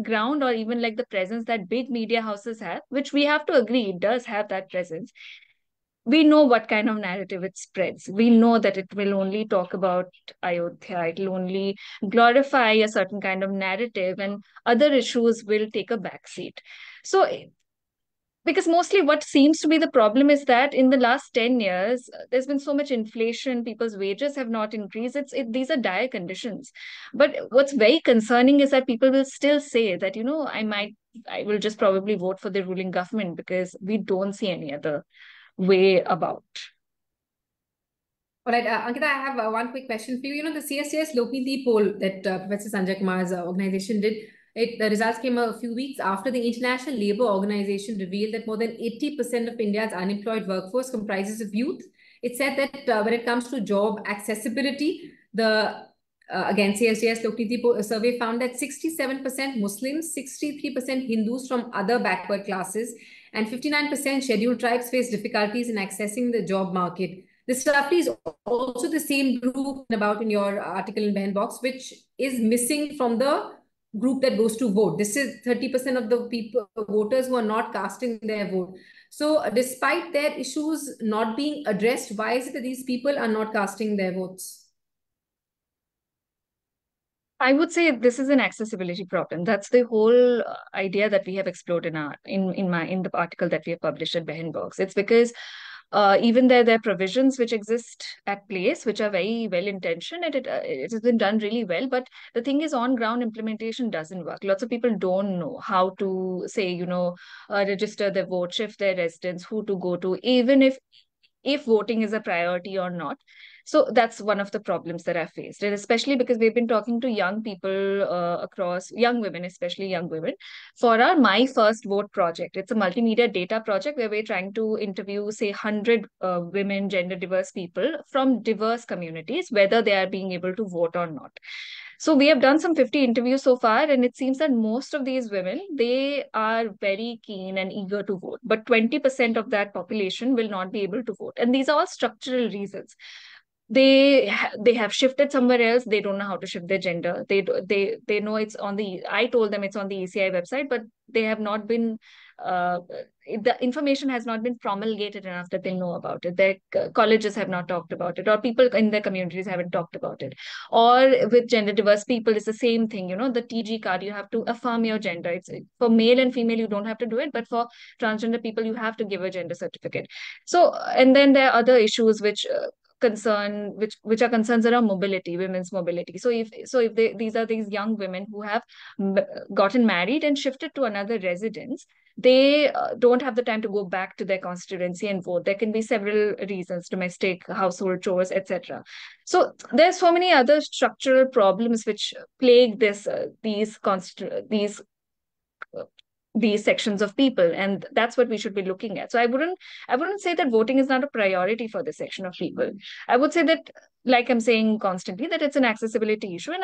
ground, or even like the presence that big media houses have, which we have to agree it does have that presence. We know what kind of narrative it spreads. We know that it will only talk about Ayodhya. It will only glorify a certain kind of narrative, and other issues will take a backseat. So, because mostly what seems to be the problem is that in the last 10 years, there's been so much inflation, people's wages have not increased. These are dire conditions. But what's very concerning is that people will still say that, I will just probably vote for the ruling government because we don't see any other way about. All right, Ankita, I have one quick question for you. The CSCS Lokniti poll that Professor Sanjay Kumar's organization did, the results came a few weeks after the International Labour Organization revealed that more than 80% of India's unemployed workforce comprises of youth. It said that when it comes to job accessibility, again, CSCS Lokniti survey found that 67% Muslims, 63% Hindus from other backward classes, and 59% scheduled tribes face difficulties in accessing the job market. This roughly is also the same group about in your article in Behan Box, which is missing from the group that goes to vote. This is 30% of the people, voters who are not casting their vote. So despite their issues not being addressed, why is it that these people are not casting their votes? I would say this is an accessibility problem. That's the whole idea that we have explored in the article that we have published at Behan Box. It's because even there are provisions which exist at place, which are very well intentioned, and it has been done really well. But the thing is, on ground implementation doesn't work. Lots of people don't know how to say, register their vote, shift their residence, who to go to, even if voting is a priority or not. So that's one of the problems that I faced, and especially because we've been talking to young people across, young women, especially young women, for our My First Vote project. It's a multimedia data project where we're trying to interview, say, 100 women, gender diverse people from diverse communities, whether they are being able to vote or not. So we have done some 50 interviews so far, and it seems that most of these women, they are very keen and eager to vote, but 20% of that population will not be able to vote. And these are all structural reasons. They have shifted somewhere else. They don't know how to shift their gender. They know it's on the, I told them it's on the ECI website, but they have not been, the information has not been promulgated enough that they know about it. Their colleges have not talked about it, or people in their communities haven't talked about it. Or with gender diverse people, it's the same thing. The TG card, you have to affirm your gender. It's for male and female, you don't have to do it, but for transgender people, you have to give a gender certificate. So, and then there are other issues which which are concerns around mobility, women's mobility. So if these are these young women who have gotten married and shifted to another residence, they don't have the time to go back to their constituency and vote. There can be several reasons: domestic, household chores, etc. So there's so many other structural problems which plague these sections of people, and that's what we should be looking at. So I wouldn't say that voting is not a priority for this section of people. I would say that, like I'm saying constantly, that it's an accessibility issue, and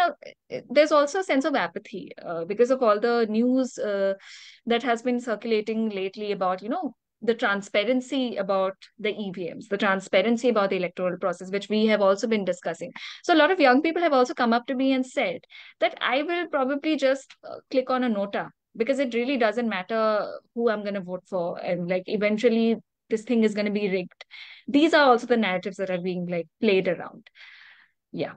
there's also a sense of apathy because of all the news that has been circulating lately about the transparency about the EVMs, the transparency about the electoral process, which we have also been discussing. So a lot of young people have also come up to me and said that I will probably just click on a nota, because it really doesn't matter who I'm going to vote for. And like eventually this thing is going to be rigged. These are also the narratives that are being like played around. Yeah.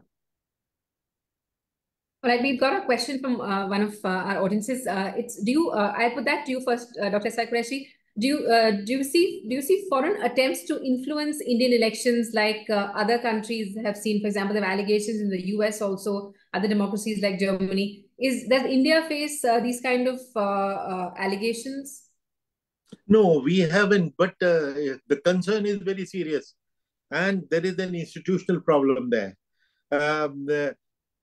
All right, we've got a question from one of our audiences. I'll put that to you first, Dr. Sai Qureshi. Do you see foreign attempts to influence Indian elections like other countries have seen? For example, there are allegations in the US, also other democracies like Germany. Does India face these kind of allegations? No, we haven't, but the concern is very serious, and there is an institutional problem there. The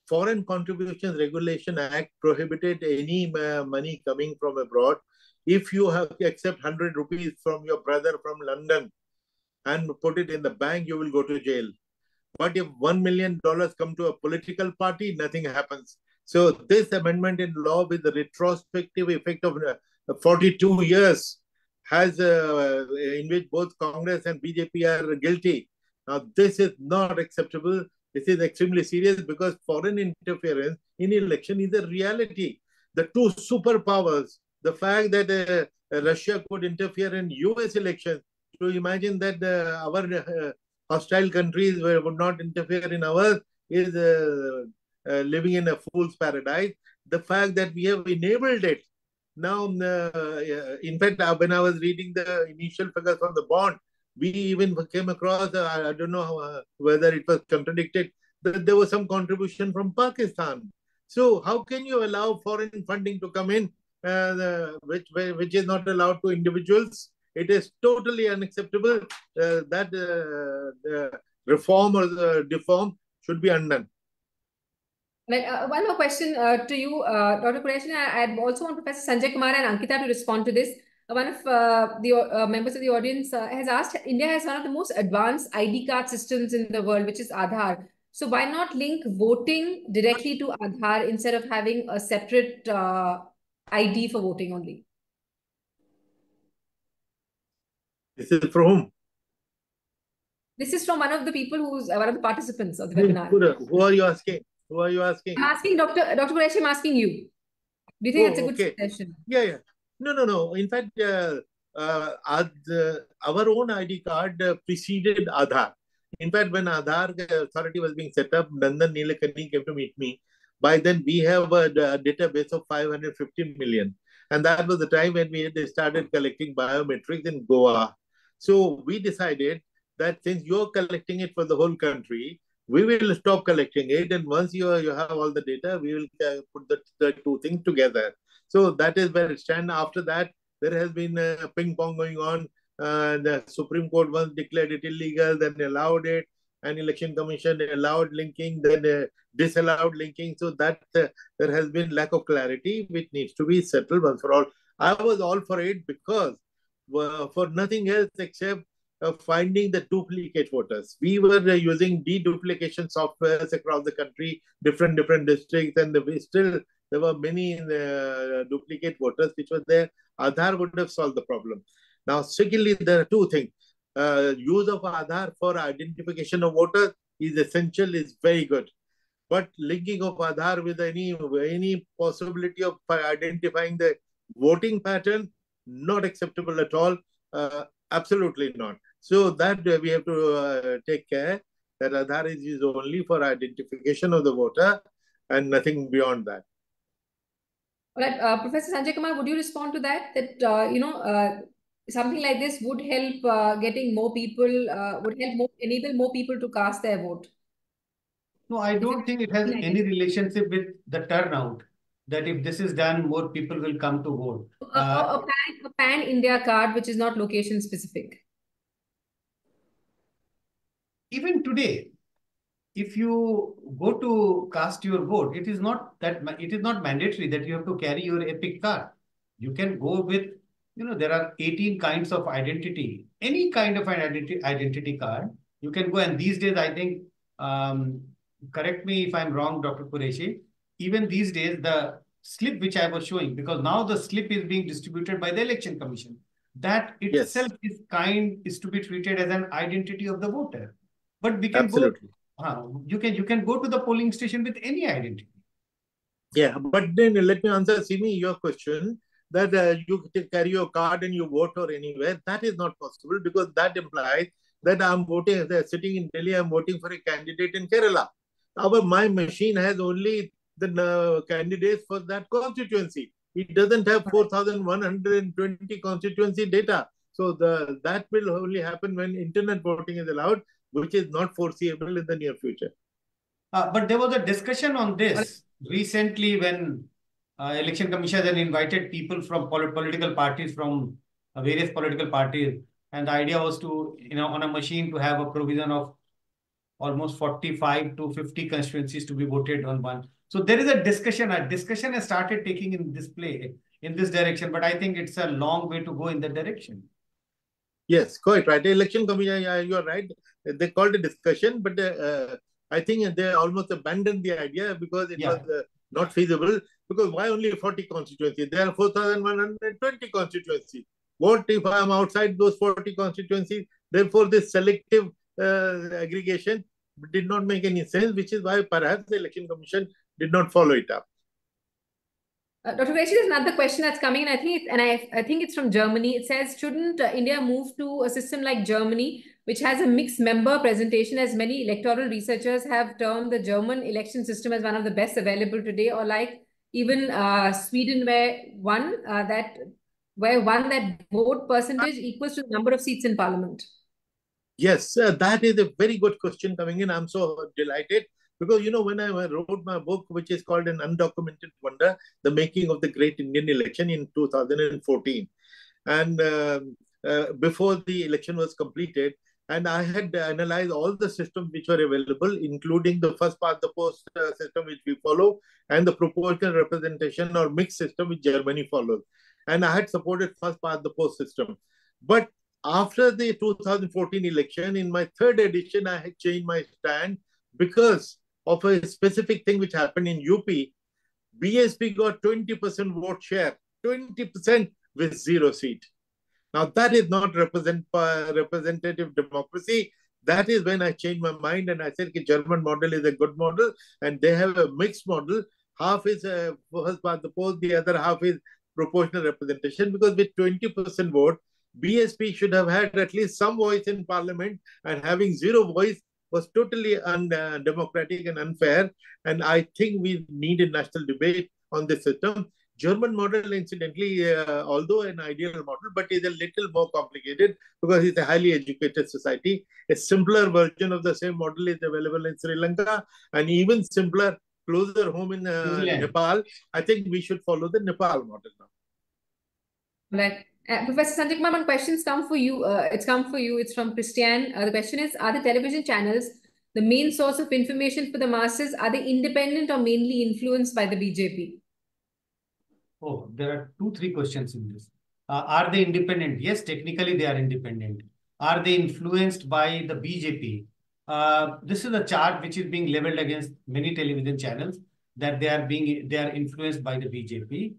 Foreign Contributions Regulation Act prohibited any money coming from abroad. If you have to accept 100 rupees from your brother from London and put it in the bank, you will go to jail. But if $1 million come to a political party, nothing happens. So this amendment in law with the retrospective effect of 42 years has in which both Congress and BJP are guilty. Now, this is not acceptable. This is extremely serious because foreign interference in election is a reality. The two superpowers, the fact that Russia could interfere in US elections, to imagine that our hostile countries would not interfere in ours is living in a fool's paradise. The fact that we have enabled it. Now, in fact, when I was reading the initial figures from the bond, we even came across, I don't know whether it was contradicted, that there was some contribution from Pakistan. So how can you allow foreign funding to come in, which is not allowed to individuals? It is totally unacceptable. That reform or the deform should be undone. One more question to you, Dr. Qureshi. I also want Professor Sanjay Kumar and Ankita to respond to this. One of the members of the audience has asked, India has one of the most advanced ID card systems in the world, which is Aadhaar. So why not link voting directly to Aadhaar instead of having a separate ID for voting only? This is from whom? This is from one of the people who's one of the participants of the webinar. Who are you asking? Who are you asking? I'm asking Dr. Qureshi, I'm asking you. Do you think it's a good suggestion? Yeah. No. In fact, our own ID card preceded Aadhaar. In fact, when Aadhaar authority was being set up, Nandan Nilekani came to meet me. By then, we have a database of 550 million. And that was the time when they started collecting biometrics in Goa. So we decided that since you're collecting it for the whole country, we will stop collecting it. And once you have all the data, we will put the two things together. So that is where it stands. After that, there has been a ping pong going on. The Supreme Court once declared it illegal, then allowed it. And Election Commission allowed linking, then disallowed linking. So that there has been lack of clarity, which needs to be settled once for all. I was all for it because for nothing else except finding the duplicate voters. We were using deduplication softwares across the country, different districts, and there were many duplicate voters which were there. Aadhaar would have solved the problem. Now, secondly, there are two things. Use of Aadhaar for identification of voters is essential, is very good. But linking of Aadhaar with any possibility of identifying the voting pattern, not acceptable at all. Absolutely not. So that we have to take care that Aadhaar is used only for identification of the voter and nothing beyond that. All right, Professor Sanjay Kumar, would you respond to that? That something like this would help getting more people, enable more people to cast their vote. No, I don't think it has any relationship with the turnout. That if this is done, more people will come to vote. A pan-India card, which is not location specific. Even today, if you go to cast your vote, it is not mandatory that you have to carry your EPIC card. You can go with, there are 18 kinds of identity. Any kind of an identity card, you can go. And these days, I think, correct me if I'm wrong, Dr. Qureshi, even these days, the slip which I was showing, because now the slip is being distributed by the Election Commission, that itself is to be treated as an identity of the voter. But we can Absolutely. You can go to the polling station with any identity. Yeah, but then let me answer, Simi, your question that you carry your card and you vote or anywhere. That is not possible because that implies that I'm voting, sitting in Delhi, I'm voting for a candidate in Kerala. My machine has only the candidates for that constituency. It doesn't have 4,120 constituency data. So that will only happen when internet voting is allowed, which is not foreseeable in the near future. But there was a discussion on this recently when Election Commission had invited people from political parties, from various political parties. And the idea was to, on a machine to have a provision of almost 45 to 50 constituencies to be voted on one. So there is a discussion. A discussion has started taking in this direction, but I think it's a long way to go in that direction. Yes, quite right. The Election Commission, you are right. They called a discussion, but I think they almost abandoned the idea because it was not feasible. Because why only 40 constituencies? There are 4,120 constituencies. What if I am outside those 40 constituencies? Therefore, this selective aggregation did not make any sense, which is why perhaps the Election Commission did not follow it up. Dr. Qureshi, there's another question that's coming, and I think it's from Germany. It says, shouldn't India move to a system like Germany, which has a mixed member presentation, as many electoral researchers have termed the German election system as one of the best available today, or like even Sweden, where that vote percentage equals to the number of seats in parliament? Yes, that is a very good question coming in. I'm so delighted because, when I wrote my book, which is called An Undocumented Wonder, The Making of the Great Indian Election in 2014. And before the election was completed, and I had analyzed all the systems which were available, including the first past the post system which we follow, and the proportional representation or mixed system which Germany follows. And I had supported first past the post system. But after the 2014 election, in my third edition, I had changed my stand because of a specific thing which happened in UP. BSP got 20% vote share, 20% with 0 seat. Now, that is not representative democracy. That is when I changed my mind and I said the German model is a good model and they have a mixed model. Half is first past the post, the other half is proportional representation, because with 20% vote, BSP should have had at least some voice in parliament, and having 0 voice was totally undemocratic and unfair. And I think we need a national debate on this system. German model, incidentally, although an ideal model, but is a little more complicated because it's a highly educated society. A simpler version of the same model is available in Sri Lanka, and even simpler, closer home in Nepal. I think we should follow the Nepal model now. Right. Professor Sanjay Kumar, one question's come for you. It's from Christian. The question is, are the television channels the main source of information for the masses? Are they independent or mainly influenced by the BJP? Oh, there are 2-3 questions in this. Are they independent? Yes, technically they are independent. Are they influenced by the BJP? This is a chart which is being leveled against many television channels, that they are influenced by the BJP.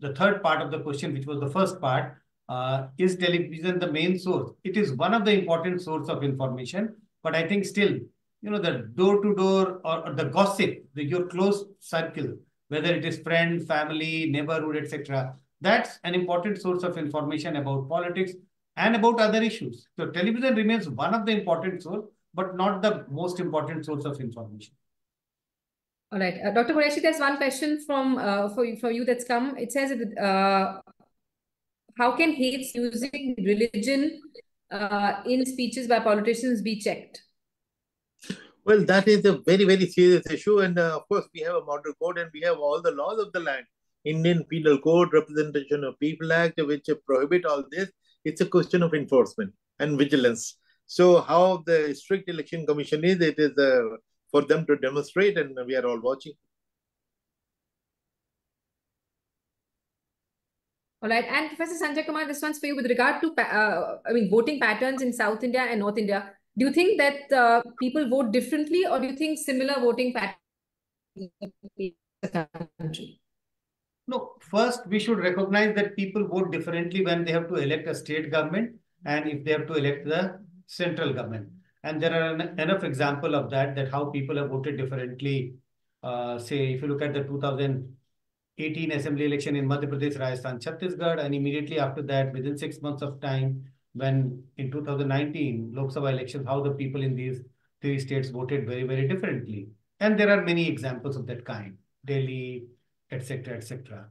The third part of the question, which was the first part, is television the main source? It is one of the important source of information, but I think still, the door-to-door or the gossip, your close circle, whether it is friend, family, neighborhood, etc., that's an important source of information about politics and about other issues. So television remains one of the important source, but not the most important source of information. All right. Dr. Qureshi, there's one question from for you that's come. It says, how can hate using religion in speeches by politicians be checked? Well, that is a very, very serious issue. And of course, we have a model code and we have all the laws of the land. Indian Penal Code, Representation of People Act, which prohibit all this. It's a question of enforcement and vigilance. So how the strict Election Commission is, it is for them to demonstrate, and we are all watching. All right. And Professor Sanjay Kumar, this one's for you with regard to, voting patterns in South India and North India. Do you think that people vote differently, or do you think similar voting patterns in the country? No, first we should recognize that people vote differently when they have to elect a state government and if they have to elect the central government. And there are enough examples of that how people have voted differently. Say, if you look at the 2018 assembly election in Madhya Pradesh, Rajasthan, Chhattisgarh, and immediately after that, within 6 months of time, when in 2019 Lok Sabha elections, how the people in these 3 states voted very, very differently. And there are many examples of that kind, Delhi, etc., etc.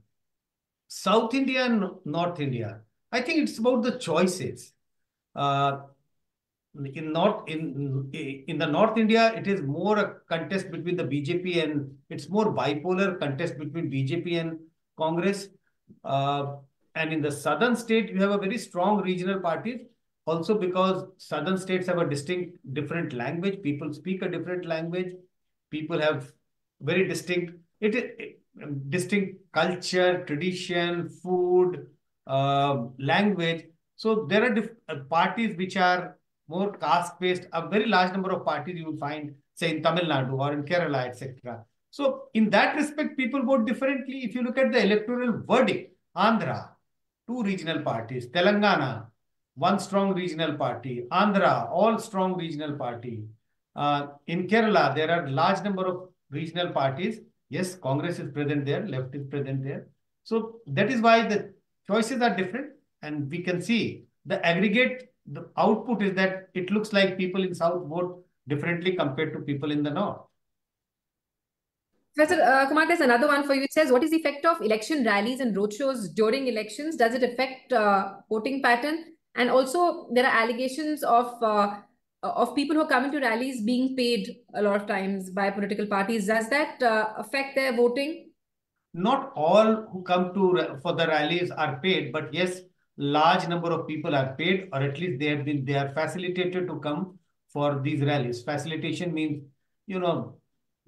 South India and North India, I think it's about the choices. In the North India, it is more a contest between the BJP and it's more bipolar contest between BJP and Congress. And in the southern state, you have a very strong regional parties. Also because southern states have a different language. People speak a different language. People have very distinct culture, tradition, food, language. So there are parties which are more caste-based. A very large number of parties you will find, say, in Tamil Nadu or in Kerala, etc. So in that respect, people vote differently. If you look at the electoral verdict, Andhra, 2 regional parties. Telangana, 1 strong regional party. Andhra, all strong regional party. In Kerala, there are large number of regional parties. Yes, Congress is present there, left is present there. So that is why the choices are different, and we can see the aggregate, the output is that it looks like people in South vote differently compared to people in the North. Professor Kumar, there's another one for you. It says, what is the effect of election rallies and roadshows during elections? Does it affect voting pattern? And also, there are allegations of people who are coming to rallies being paid a lot of times by political parties. Does that affect their voting? Not all who come to for the rallies are paid, but yes, large number of people are paid, or at least they are facilitated to come for these rallies. Facilitation means,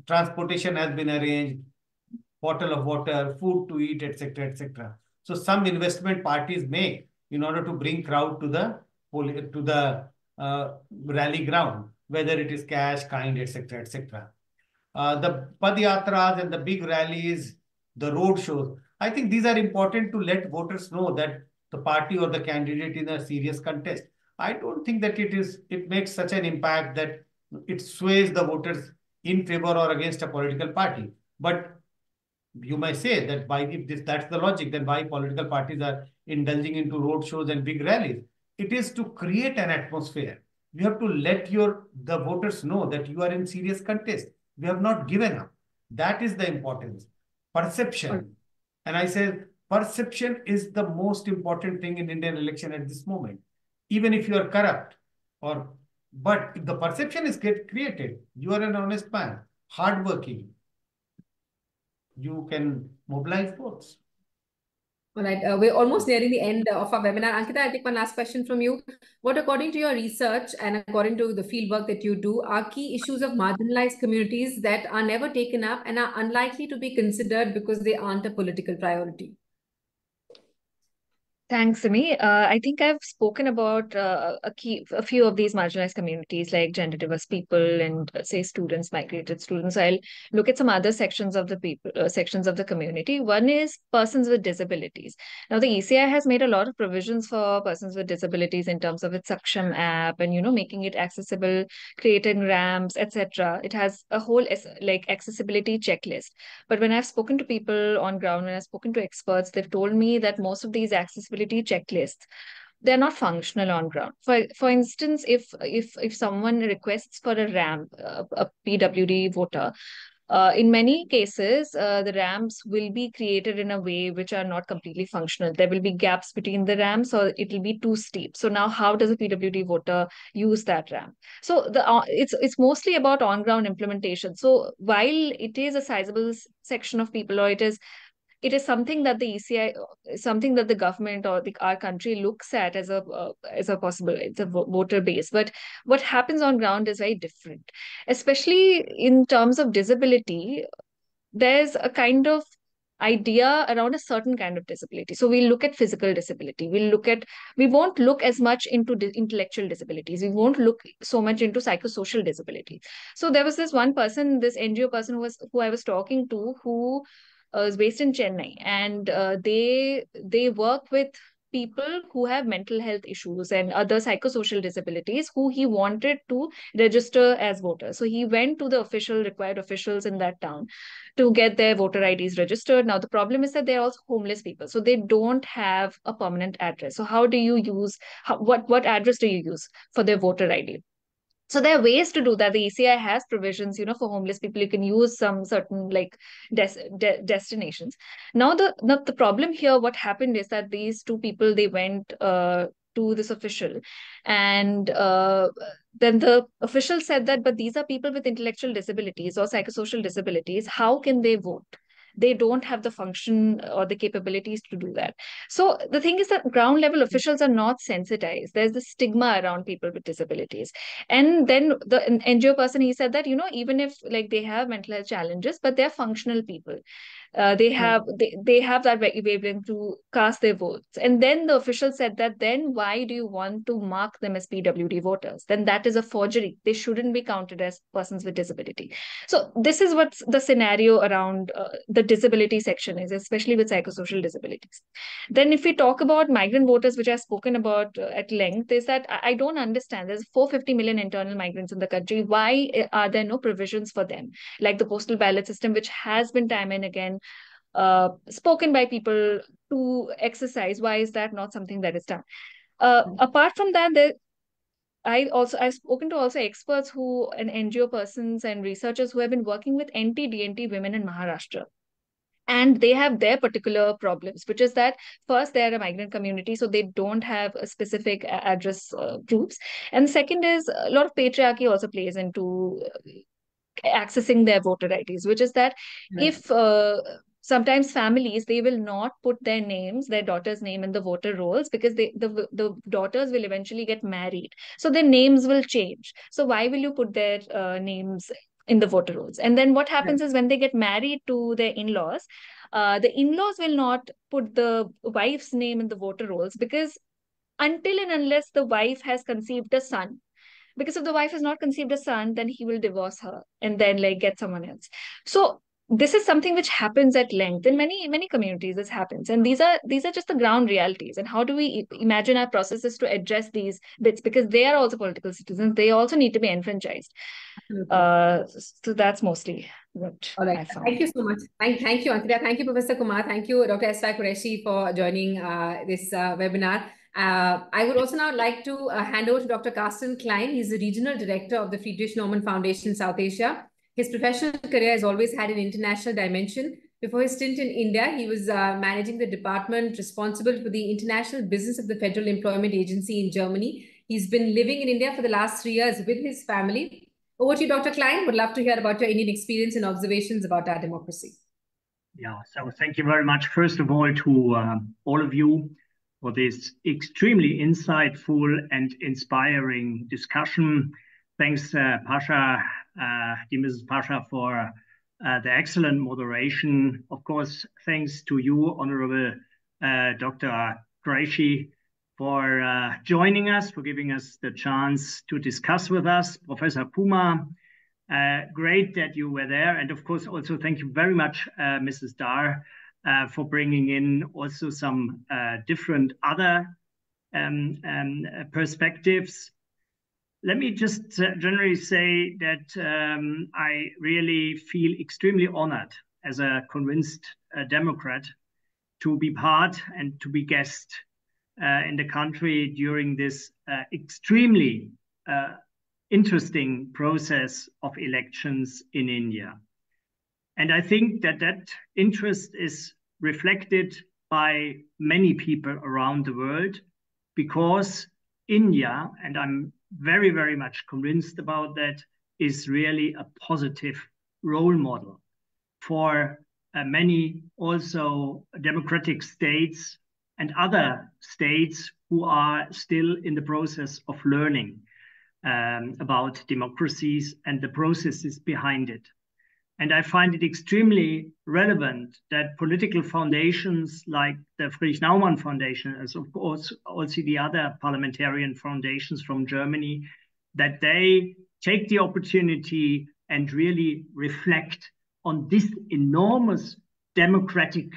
transportation has been arranged, bottle of water, food to eat, etc., etc. So some investment parties make in order to bring crowd to the rally ground, whether it is cash, kind, etc., etc. The Padyatras and the big rallies, the road shows, I think these are important to let voters know that the party or the candidate in a serious contest. I don't think that it makes such an impact that it sways the voters in favor or against a political party. But you might say that if that's the logic, then why political parties are indulging into road shows and big rallies? It is to create an atmosphere. You have to let the voters know that you are in serious contest. We have not given up. That is the importance. Perception. And I said, perception is the most important thing in Indian election at this moment. Even if you are corrupt, but if the perception is created, you are an honest man, hardworking, you can mobilize votes. All right, we're almost nearing the end of our webinar. Ankita, I'll take one last question from you. What, according to your research and according to the field work that you do, are key issues of marginalized communities that are never taken up and are unlikely to be considered because they aren't a political priority? Thanks, Simi. I think I've spoken about a few of these marginalized communities, like gender diverse people and say students, migrated students. I'll look at some other sections of the community. One is persons with disabilities. Now, the ECI has made a lot of provisions for persons with disabilities in terms of its Saksham app and making it accessible, creating ramps, etc. It has a whole accessibility checklist. But when I've spoken to people on ground, when I've spoken to experts, they've told me that most of these accessibility checklists, they're not functional on ground. For instance, if someone requests for a ramp, a PWD voter, in many cases, the ramps will be created in a way which are not completely functional. There will be gaps between the ramps, or it will be too steep. So now, how does a PWD voter use that ramp? So it's mostly about on-ground implementation. So while it is a sizable section of people, or it is something that the ECI, something that the government or our country looks at as a possible, it's a voter base. But what happens on ground is very different, especially in terms of disability. There's a kind of idea around a certain kind of disability. So we look at physical disability. We won't look as much into intellectual disabilities. We won't look so much into psychosocial disability. So there was this one person, this NGO person who I was talking to, who is based in Chennai, and they work with people who have mental health issues and other psychosocial disabilities who he wanted to register as voters. So he went to the required officials in that town to get their voter IDs registered. Now, the problem is that they're also homeless people. So they don't have a permanent address. So how do you use, what address do you use for their voter ID? So there are ways to do that. The ECI has provisions, for homeless people. You can use some certain destinations. Now, the problem here, what happened is that these two people, they went to this official, and then the official said that, but these are people with intellectual disabilities or psychosocial disabilities. How can they vote? They don't have the function or the capabilities to do that. So the thing is that ground level officials are not sensitized. There's the stigma around people with disabilities. And then the NGO person, he said that, even if they have mental health challenges, but they're functional people. They have that wavelength to cast their votes. And then the official said that then why do you want to mark them as PWD voters? Then that is a forgery. They shouldn't be counted as persons with disability. So this is what the scenario around the disability section is, especially with psychosocial disabilities. Then if we talk about migrant voters, which I've spoken about at length, is that I don't understand. There's 450 million internal migrants in the country. Why are there no provisions for them? Like the postal ballot system, which has been time and again spoken by people to exercise. Why is that not something that is done? Apart from that, I've spoken to also experts and NGO persons and researchers who have been working with anti-DNT women in Maharashtra. And they have their particular problems, which is that first, they're a migrant community, so they don't have a specific address proofs. And second is a lot of patriarchy also plays into accessing their voter IDs, which is that if sometimes families, they will not put their daughter's name in the voter rolls because the daughters will eventually get married. So their names will change. So why will you put their names in the voter rolls? And then what happens is when they get married to their in-laws, the in-laws will not put the wife's name in the voter rolls because until and unless the wife has conceived a son, because if the wife has not conceived a son, then he will divorce her and then like get someone else. So this is something which happens at length in many communities. This happens, and these are just the ground realities. And how do we imagine our processes to address these bits, because they are also political citizens, they also need to be enfranchised. So that's mostly what I found. Thank you so much. Thank you, Ankita. Thank you, Professor Kumar. Thank you, Dr. S.Y. Qureshi, for joining this webinar. I would also now like to hand over to Dr. Carsten Klein. He's the Regional Director of the Friedrich Naumann Foundation, South Asia. His professional career has always had an international dimension. Before his stint in India, he was managing the department responsible for the international business of the Federal Employment Agency in Germany. He's been living in India for the last 3 years with his family. Over to you, Dr. Klein. Would love to hear about your Indian experience and observations about our democracy. Yeah, so thank you very much, first of all, to all of you for this extremely insightful and inspiring discussion. Thanks, Pasha, Mrs. Pasha, for the excellent moderation. Of course, thanks to you, Honorable Dr. Qureshi, for joining us, for giving us the chance to discuss with us. Professor Kumar, great that you were there. And of course, also thank you very much, Mrs. Dar, for bringing in also some different other perspectives. Let me just generally say that I really feel extremely honored as a convinced Democrat to be part and to be guest in the country during this extremely interesting process of elections in India. And I think that that interest is reflected by many people around the world, because India, and I'm very, very much convinced about that, is really a positive role model for many also democratic states and other states who are still in the process of learning about democracies and the processes behind it. And I find it extremely relevant that political foundations like the Friedrich Naumann Foundation, as of course also the other parliamentarian foundations from Germany, that they take the opportunity and really reflect on this enormous democratic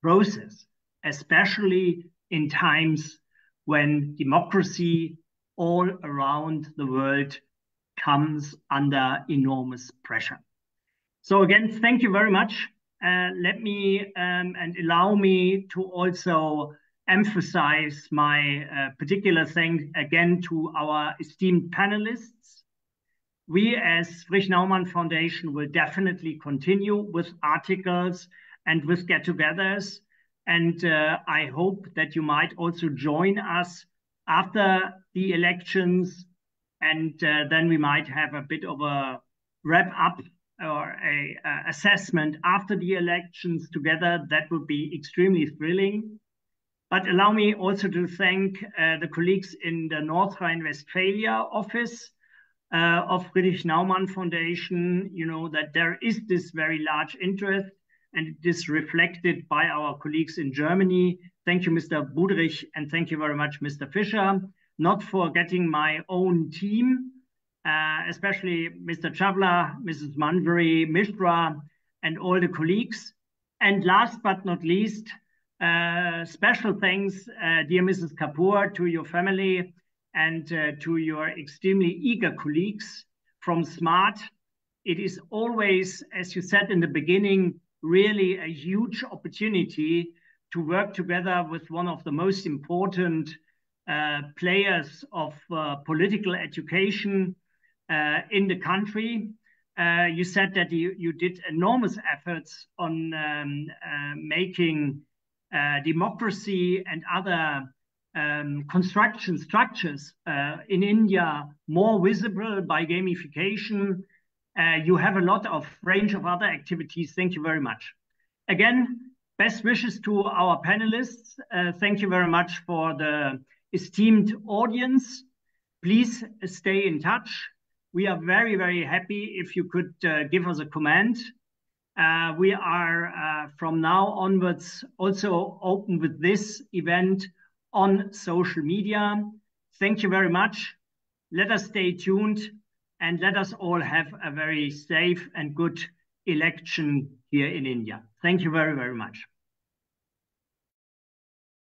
process, especially in times when democracy all around the world comes under enormous pressure. So again, thank you very much. Let me and allow me to also emphasize my particular thanks again to our esteemed panelists. We as Friedrich Naumann Foundation will definitely continue with articles and with get-togethers. And I hope that you might also join us after the elections. And then we might have a bit of a wrap-up or a assessment after the elections together. That would be extremely thrilling. But allow me also to thank the colleagues in the North Rhine-Westphalia office of Friedrich Naumann Foundation. You know that there is this very large interest and it is reflected by our colleagues in Germany. Thank you, Mr. Budrich, and thank you very much, Mr. Fischer, not forgetting my own team, especially Mr. Chavla, Mrs. Manjari, Mishra, and all the colleagues. And last but not least, special thanks, dear Mrs. Kapoor, to your family and to your extremely eager colleagues from SMART. It is always, as you said in the beginning, really a huge opportunity to work together with one of the most important players of political education in the country. You said that you did enormous efforts on making democracy and other construction structures in India more visible by gamification. You have a lot of range of other activities. Thank you very much. Again, best wishes to our panelists. Thank you very much for the esteemed audience. Please stay in touch. We are very, very happy if you could give us a comment. We are from now onwards also open with this event on social media. Thank you very much. Let us stay tuned and let us all have a very safe and good election here in India. Thank you very, very much.